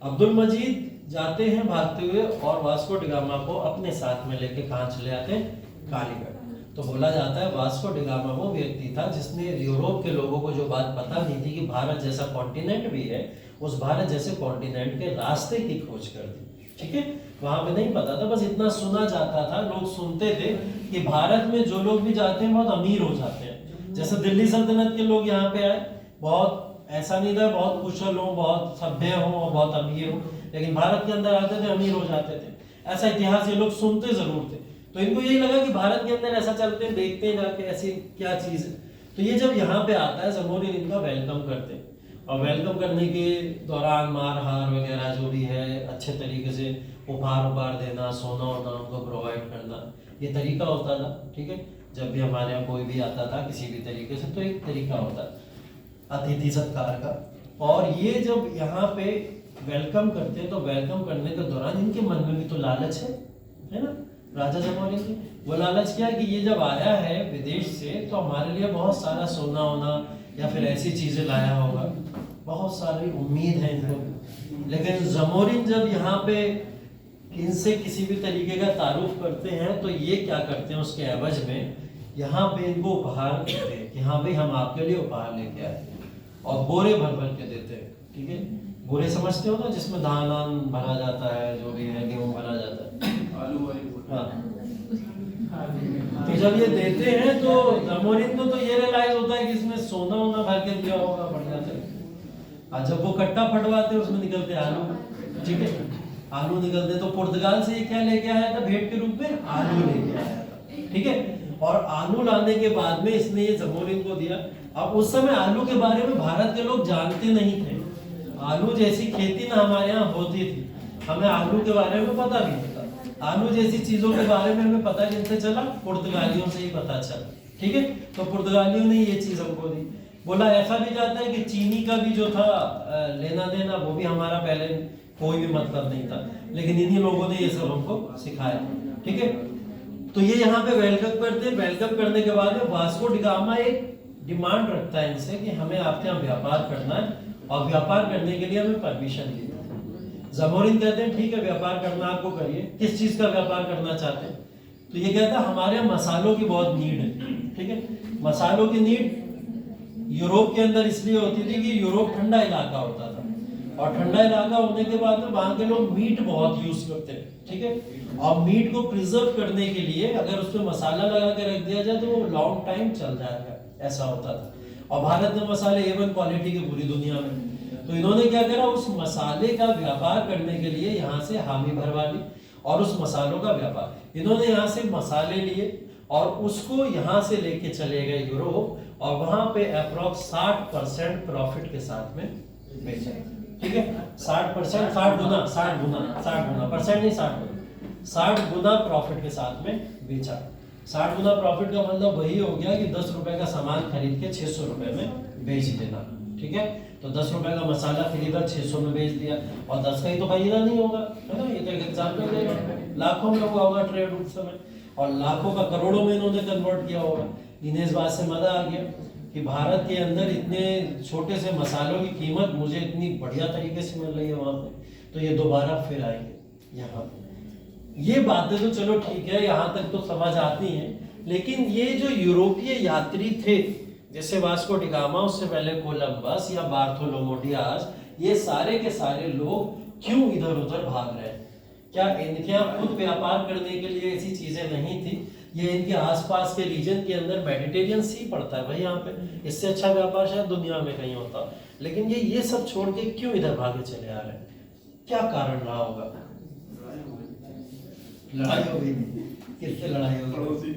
अब्दुल मजीद जाते हैं भागते हुए और वास्को डी गामा को अपने साथ में लेके कहाँ चले आते हैं? कालीकट। तो बोला जाता है वास्को डी गामा वो व्यक्ति था जिसने यूरोप के लोगों को जो बात पता नहीं थी कि भारत जैसा कॉन्टिनेंट भी है, उस भारत जैसे कॉन्टिनेंट के रास्ते की खोज कर दी, ठीक है। वहां पे नहीं पता था, बस इतना सुना जाता था, लोग सुनते थे कि भारत में जो लोग भी जाते हैं बहुत अमीर हो जाते हैं। जैसे दिल्ली सल्तनत के लोग यहाँ पे आए, बहुत ऐसा नहीं था बहुत कुशल हो, बहुत सभ्य हो और बहुत अमीर हो, लेकिन भारत के अंदर आते थे अमीर हो जाते थे। ऐसा इतिहास ये लोग सुनते जरूर थे, तो इनको यही लगा कि भारत के अंदर ऐसा चलते हैं, देखते हैं जाके ऐसी क्या चीज है। तो ये जब यहाँ पे आता है जमोरिन इनका वेलकम करते हैं और वेलकम करने के दौरान मार हार वगैरह जो भी है अच्छे तरीके से उपहार देना, सोना वोना उनको प्रोवाइड करना, ये तरीका होता था, ठीक है। जब भी हमारे यहाँ कोई भी आता था किसी भी तरीके से तो एक तरीका होता अतिथि सत्कार का। और ये जब यहाँ पे वेलकम करते हैं तो वेलकम करने के दौरान इनके मन में भी तो लालच है ना, राजा जमोरिन की वो लालच क्या है कि ये जब आया है विदेश से तो हमारे लिए बहुत सारा सोना वोना या फिर ऐसी चीजें लाया होगा, बहुत सारी उम्मीद है इनको। लेकिन जमोरिन जब यहाँ पे इनसे किसी भी तरीके का तारुफ करते हैं तो ये क्या करते हैं उसके एवज में यहाँ पे इनको उपहार देते हैं कि हाँ भाई हम आपके लिए उपहार लेके आए, और बोरे भर भर के देते हैं, ठीक है। बोरे समझते हो ना, जिसमें धान वान भरा जाता है, जो भी है गेहूं भरा जाता है, आलू वाली। हाँ। तो जब ये देते हैं तो जमोरिन को तो ये रियलाइज होता है कि इसमें सोना वोना भर के दिया होगा बढ़िया से। और जब वो कट्टा फटवाते हैं उसमें निकलते आलू, ठीक है, आलू निकलते। तो पुर्तगाल से ये क्या लेके आया था भेंट के रूप में? आलू लेके आया था, ठीक है। और आलू लाने के बाद में इसने ये जमोरिन को दिया। अब उस समय आलू के बारे में भारत के लोग जानते नहीं थे, आलू जैसी खेती ना हमारे यहाँ होती थी, हमें आलू के बारे में पता भी नहीं था। आलू जैसी चीजों के बारे में हमें पता किनसे चला? पुर्तगालियों से ही पता चला, ठीक है। तो पुर्तगालियों ने ये चीज हमको दी। बोला ऐसा भी जाता है कि चीनी का भी जो था लेना देना वो भी हमारा पहले कोई भी मतलब नहीं था, लेकिन इन्हीं लोगों ने ये सब हमको सिखाया, ठीक है। तो ये यहाँ पे वेलकम करते हैं। वेलकम करने के बाद में वास्को डी गामा एक डिमांड रखता है इनसे कि हमें आपके यहाँ व्यापार करना है और व्यापार करने के लिए हमें परमिशन दी। जमोरिन कहते हैं ठीक है व्यापार करना आपको करिए, किस चीज का व्यापार करना चाहते हैं? तो ये कहता है हमारे यहाँ मसालों की बहुत नीड है, ठीक है। मसालों की नीड यूरोप के अंदर इसलिए होती थी कि यूरोप ठंडा इलाका होता था और ठंडा इलाका होने के बाद में वहां के लोग मीट बहुत यूज करते हैं, ठीक है। और मीट को प्रिजर्व करने के लिए अगर उसमें मसाला लगा के रख दिया जाए तो वो लॉन्ग टाइम चल जाएगा, ऐसा होता था। और भारत में मसाले A1 क्वालिटी के पूरी दुनिया में, तो इन्होंने क्या करा उस मसाले का व्यापार करने के लिए यहाँ से हामी भरवा ली और उस मसालों का व्यापार इन्होंने यहाँ से मसाले लिए और उसको यहाँ से लेके चले गए यूरोप और वहां पे अप्रोक्स 60% प्रॉफिट के साथ में बेचा, ठीक है। 60%, 60 गुना परसेंट नहीं 60 गुना प्रॉफिट के साथ में बेचा। 60 गुना प्रॉफिट का मतलब वही हो गया कि 10 रुपए का सामान खरीद के 600 रुपए में बेच देना, ठीक है। तो 10 रुपए का मसाला खरीदा 600 में बेच दिया और 10 का ही तो फायदा नहीं होगा, है ना। ये तो एक एग्जाम्पल देगा, लाखों में हुआ होगा ट्रेड उस समय और लाखों का करोड़ों में इन्होंने कन्वर्ट किया होगा। इन्हें इस बात से मजा आ गया कि भारत के अंदर इतने छोटे से मसालों की कीमत मुझे इतनी बढ़िया तरीके से मिल रही है वहां पे, तो ये दोबारा फिर आएंगे यहाँ पे। ये बातें तो चलो ठीक है, यहाँ तक तो समझ आती हैं, लेकिन ये जो यूरोपीय यात्री थे जैसे वास्को डी गामा, उससे पहले कोलंबस या बार्थोलोमो डियाज, ये सारे के सारे लोग क्यों इधर उधर भाग रहे हैं? क्या इनके यहाँ खुद व्यापार करने के लिए ऐसी चीजें नहीं थी ये इनके आसपास के रीजन के अंदर मेडिटेरियन सी पड़ता है भाई यहाँ पे, इससे अच्छा व्यापार शायद दुनिया में कहीं होता। लेकिन ये सब छोड़ के क्यों इधर भागे चले आ रहे हैं, क्या कारण रहा होगा? लड़ाई हो गई, किससे लड़ाई हो गई?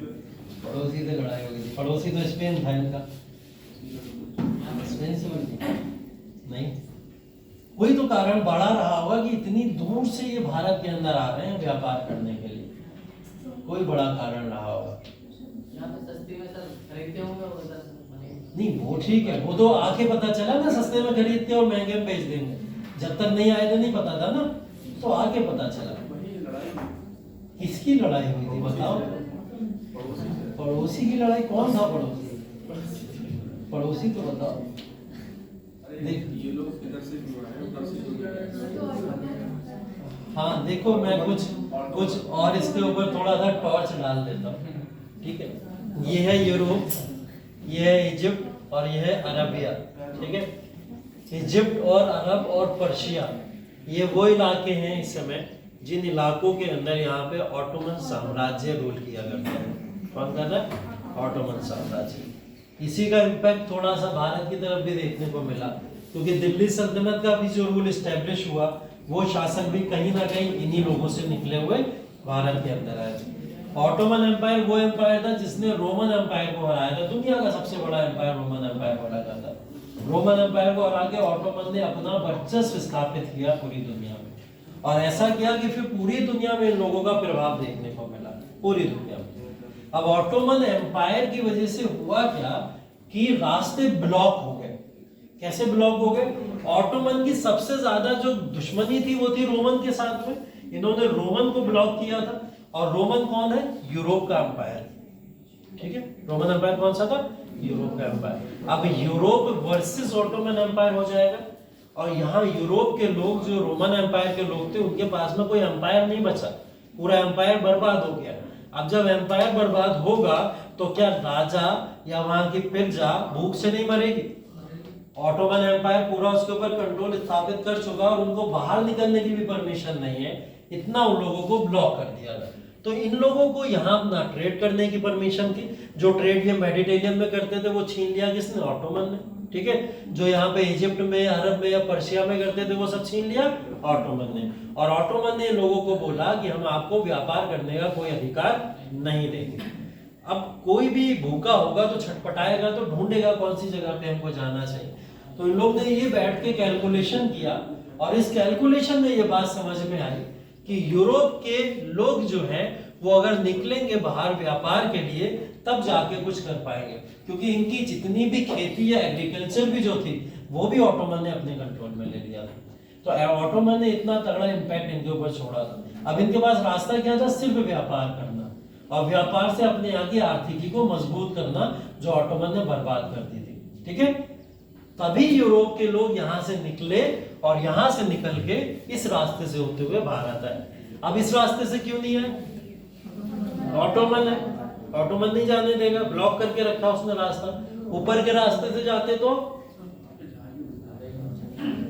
पड़ोसी से लड़ाई हो गई। पड़ोसी तो स्पेन था इनका, स्पेन से नहीं, कोई तो कारण बड़ा रहा होगा कि इतनी दूर से ये भारत के अंदर आ रहे हैं व्यापार करने के लिए, कोई बड़ा कारण रहा होगा। यहाँ पे सस्ती में सब खरीदते होंगे और उधर नहीं वो ठीक है, वो तो आके पता चला ना, सस्ते में खरीदते और महंगे में बेच देंगे। जब तक नहीं आए तो नहीं पता था ना, तो आके पता चला। किसकी लड़ाई हुई थी बताओ? पड़ोसी की लड़ाई। कौन था पड़ोसी? पड़ोसी तो बताओ। देख ये लोग इधर से क्यों आए, उधर से क्यों आए? हाँ देखो, मैं कुछ और इसके ऊपर थोड़ा सा टॉर्च डाल देता हूँ, ठीक है? ये है यूरोप, ये है इजिप्ट और ये है अरबिया, ठीक है? इजिप्ट और अरब और पर्शिया, ये वो इलाके हैं इस समय जिन इलाकों के अंदर यहाँ पे ऑटोमन साम्राज्य रूल किया करता है। कौन कर रहा है? ऑटोमन साम्राज्य। इसी का इम्पैक्ट थोड़ा सा भारत की तरफ भी देखने को मिला, क्योंकि दिल्ली सल्तनत का भी जो रूल इस्टेब्लिश हुआ, वो शासक भी कहीं ना कहीं इन्हीं लोगों से निकले हुए भारत के अंदर आए थे। ऑटोमन एम्पायर वो एम्पायर था जिसने रोमन एम्पायर को हराया था। दुनिया का सबसे बड़ा एम्पायर रोमन एम्पायर बोला जाता है। रोमन एम्पायर को हरा के ऑटोमन ने अपना वर्चस्व स्थापित किया पूरी दुनिया में, और ऐसा किया कि फिर पूरी दुनिया में इन लोगों का प्रभाव देखने को मिला, पूरी दुनिया में। अब ऑटोमन एम्पायर की वजह से हुआ क्या कि रास्ते ब्लॉक हो गए। कैसे ब्लॉक हो गए? ऑटोमन की सबसे ज्यादा जो दुश्मनी थी वो थी रोमन के साथ में, इन्होंने रोमन को ब्लॉक किया था। और रोमन कौन है? यूरोप का एम्पायर, ठीक है? रोमन एम्पायर कौन सा था? यूरोप का एम्पायर। अब यूरोप वर्सेस ऑटोमन एम्पायर हो जाएगा, और यहाँ यूरोप के लोग जो रोमन एम्पायर के लोग थे, उनके पास में कोई एम्पायर नहीं बचा, पूरा एम्पायर बर्बाद हो गया। अब जब एम्पायर बर्बाद होगा तो क्या राजा या वहां की प्रजा भूख से नहीं मरेगी? ऑटोमन एम्पायर पूरा उसके ऊपर कंट्रोल स्थापित कर चुका और उनको बाहर निकलने की भी परमिशन नहीं है, इतना उन लोगों को ब्लॉक कर दिया गया। तो इन लोगों को यहाँ अपना ट्रेड करने की परमिशन थी। जो ट्रेड ये मेडिटेरियन में करते थे वो छीन लिया किसने? ऑटोमन ने, ठीक है? जो यहाँ पे इजिप्ट में, अरब में या पर्शिया में करते थे वो सब छीन लिया ऑटोमन ने। और ऑटोमन ने लोगों को बोला कि हम आपको व्यापार करने का कोई अधिकार नहीं देंगे। अब कोई भी भूखा होगा तो छटपटाएगा, तो ढूंढेगा कौन सी जगह पे हमको जाना चाहिए। तो इन लोग ने ये बैठ के कैलकुलेशन किया, और इस कैलकुलेशन में ये बात समझ में आई कि यूरोप के लोग जो हैं वो अगर निकलेंगे बाहर व्यापार के लिए तब जाके कुछ कर पाएंगे, क्योंकि इनकी जितनी भी खेती या एग्रीकल्चर भी जो थी वो भी ऑटोमन ने अपने कंट्रोल में ले लिया था। तो ऑटोमन ने इतना तगड़ा इम्पैक्ट इनके ऊपर छोड़ा था। अब इनके पास रास्ता क्या था? सिर्फ व्यापार करना, और व्यापार से अपने यहाँ की आर्थिकी को मजबूत करना, जो ऑटोमन ने बर्बाद कर दी थी, ठीक है? तभी यूरोप के लोग यहाँ से निकले, और यहाँ से निकल के इस रास्ते से होते हुए भारत आए। अब इस रास्ते से क्यों नहीं आए? ऑटोमन है, ऑटोमन नहीं जाने देगा, ब्लॉक करके रखा उसने रास्ता। ऊपर के रास्ते से जाते तो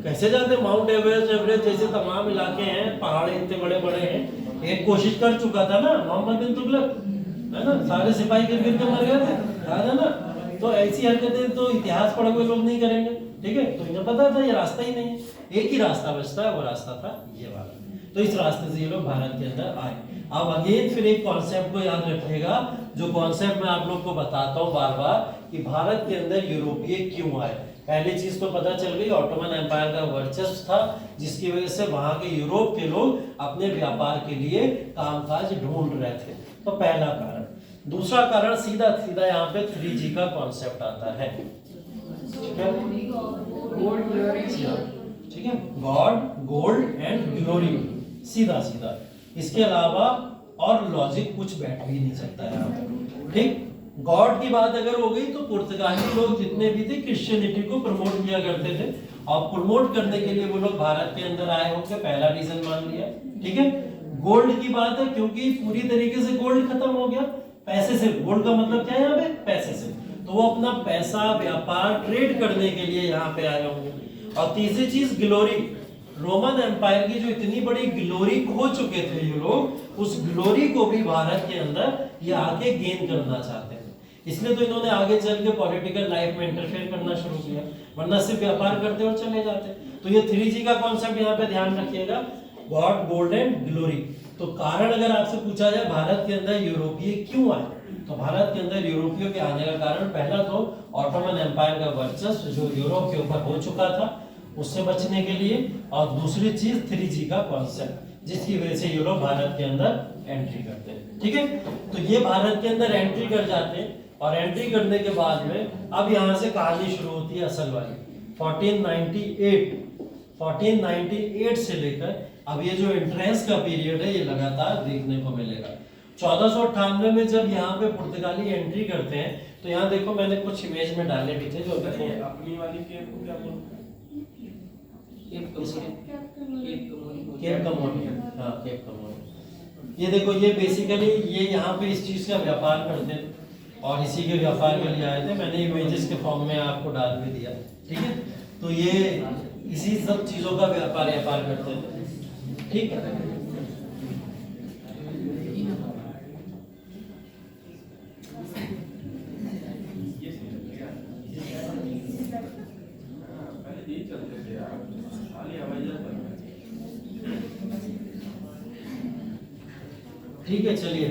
कैसे जाते? माउंट एवरेस्ट जैसे तमाम इलाके हैं, पहाड़ इतने बड़े बड़े हैं। एक कोशिश कर चुका था ना मोहम्मद बिन तुगलक, है ना? सारे सिपाही गिर गिर के मर गए थे, याद है ना? तो ऐसी हरकतें तो इतिहास पढ़े हुए लोग नहीं करेंगे, ठीक है? तो इन्हें पता था ये रास्ता ही नहीं है, एक ही रास्ता बचता है, वो रास्ता था ये वाला। तो इस रास्ते से ये लोग भारत के अंदर आए। अब अगेन फिर एक कॉन्सेप्ट को याद रखिएगा, जो कॉन्सेप्ट मैं आप लोग को बताता हूँ बार बार, कि भारत के अंदर यूरोपीय क्यों आए। पहली चीज तो पता चल गई, ऑटोमन एम्पायर का वर्चस्व था, जिसकी वजह से वहां के यूरोप के लोग अपने व्यापार के लिए कामकाज ढूंढ रहे थे। तो पहला कारण। दूसरा कारण सीधा सीधा यहाँ पे 3G का कॉन्सेप्ट आता है, ठीक है? ठीक है, गॉड, गोल्ड एंड ग्लोरी, सीधा सीधा। इसके अलावा और लॉजिक कुछ बैठ भी नहीं सकता यहाँ पे, ठीक? गॉड की बात अगर हो गई तो पुर्तगाली लोग जितने भी थे क्रिश्चियनिटी को प्रमोट किया करते थे, और प्रमोट करने के लिए वो लोग भारत के अंदर आए होंगे, पहला रीजन मान लिया, ठीक है? गोल्ड की बात है, क्योंकि पूरी तरीके से गोल्ड खत्म हो गया, पैसे से। गोल्ड का मतलब क्या है यहाँ पे? पैसे से। तो वो अपना पैसा, व्यापार, ट्रेड करने के लिए यहाँ पे आए होंगे। और तीसरी चीज ग्लोरी, रोमन एम्पायर की जो इतनी बड़ी ग्लोरी खो चुके थे ये लोग, उस ग्लोरी को भी भारत के अंदर ये आके गेन करना चाहते थे। इसलिए तो इन्होंने आगे चल के पॉलिटिकल लाइफ में इंटरफेयर करना शुरू किया, वरना सिर्फ व्यापार करते और चले जाते। तो ये 3G का कॉन्सेप्ट यहाँ पे ध्यान रखिएगा, गॉड, गोल्ड एंड ग्लोरी। तो कारण अगर आपसे पूछा जाए भारत के अंदर यूरोपीय क्यों आए, तो भारत के अंदर यूरोपियों के आने का कारण पहला तो ऑटोमन एम्पायर का वर्चस्व जो यूरोप के ऊपर हो चुका था उससे बचने के लिए, और दूसरी चीज 3G का कॉन्सेप्ट जिसकी वजह से यूरोप भारत के अंदर एंट्री करते हैं। ठीक है, तो ये भारत के अंदर एंट्री कर जाते हैं, और एंट्री करने के बाद में अब यहाँ से कहानी शुरू होती है असल वाली। 1498 से लेकर अब ये जो एंट्रेंस का पीरियड है ये लगातार देखने को मिलेगा। 1498 में जब यहाँ पे पुर्तगाली एंट्री करते हैं, तो यहाँ देखो मैंने कुछ इमेज में डाले भी थे जो देखो अपनी वाली केप को क्या बोलते हैं? केप कमोनी, हाँ केप कमोनी। ये देखो ये बेसिकली ये यहाँ पे इस चीज का व्यापार करते हैं और इसी के व्यापार के लिए आए थे। मैंने इमेजेस के फॉर्म में आपको डाल भी दिया। ठीक है, तो ये इसी सब चीजों का व्यापार करते थे। ठीक है, पहले यही चलते थे यार, खाली हवाई जहाज। ठीक है, चलिए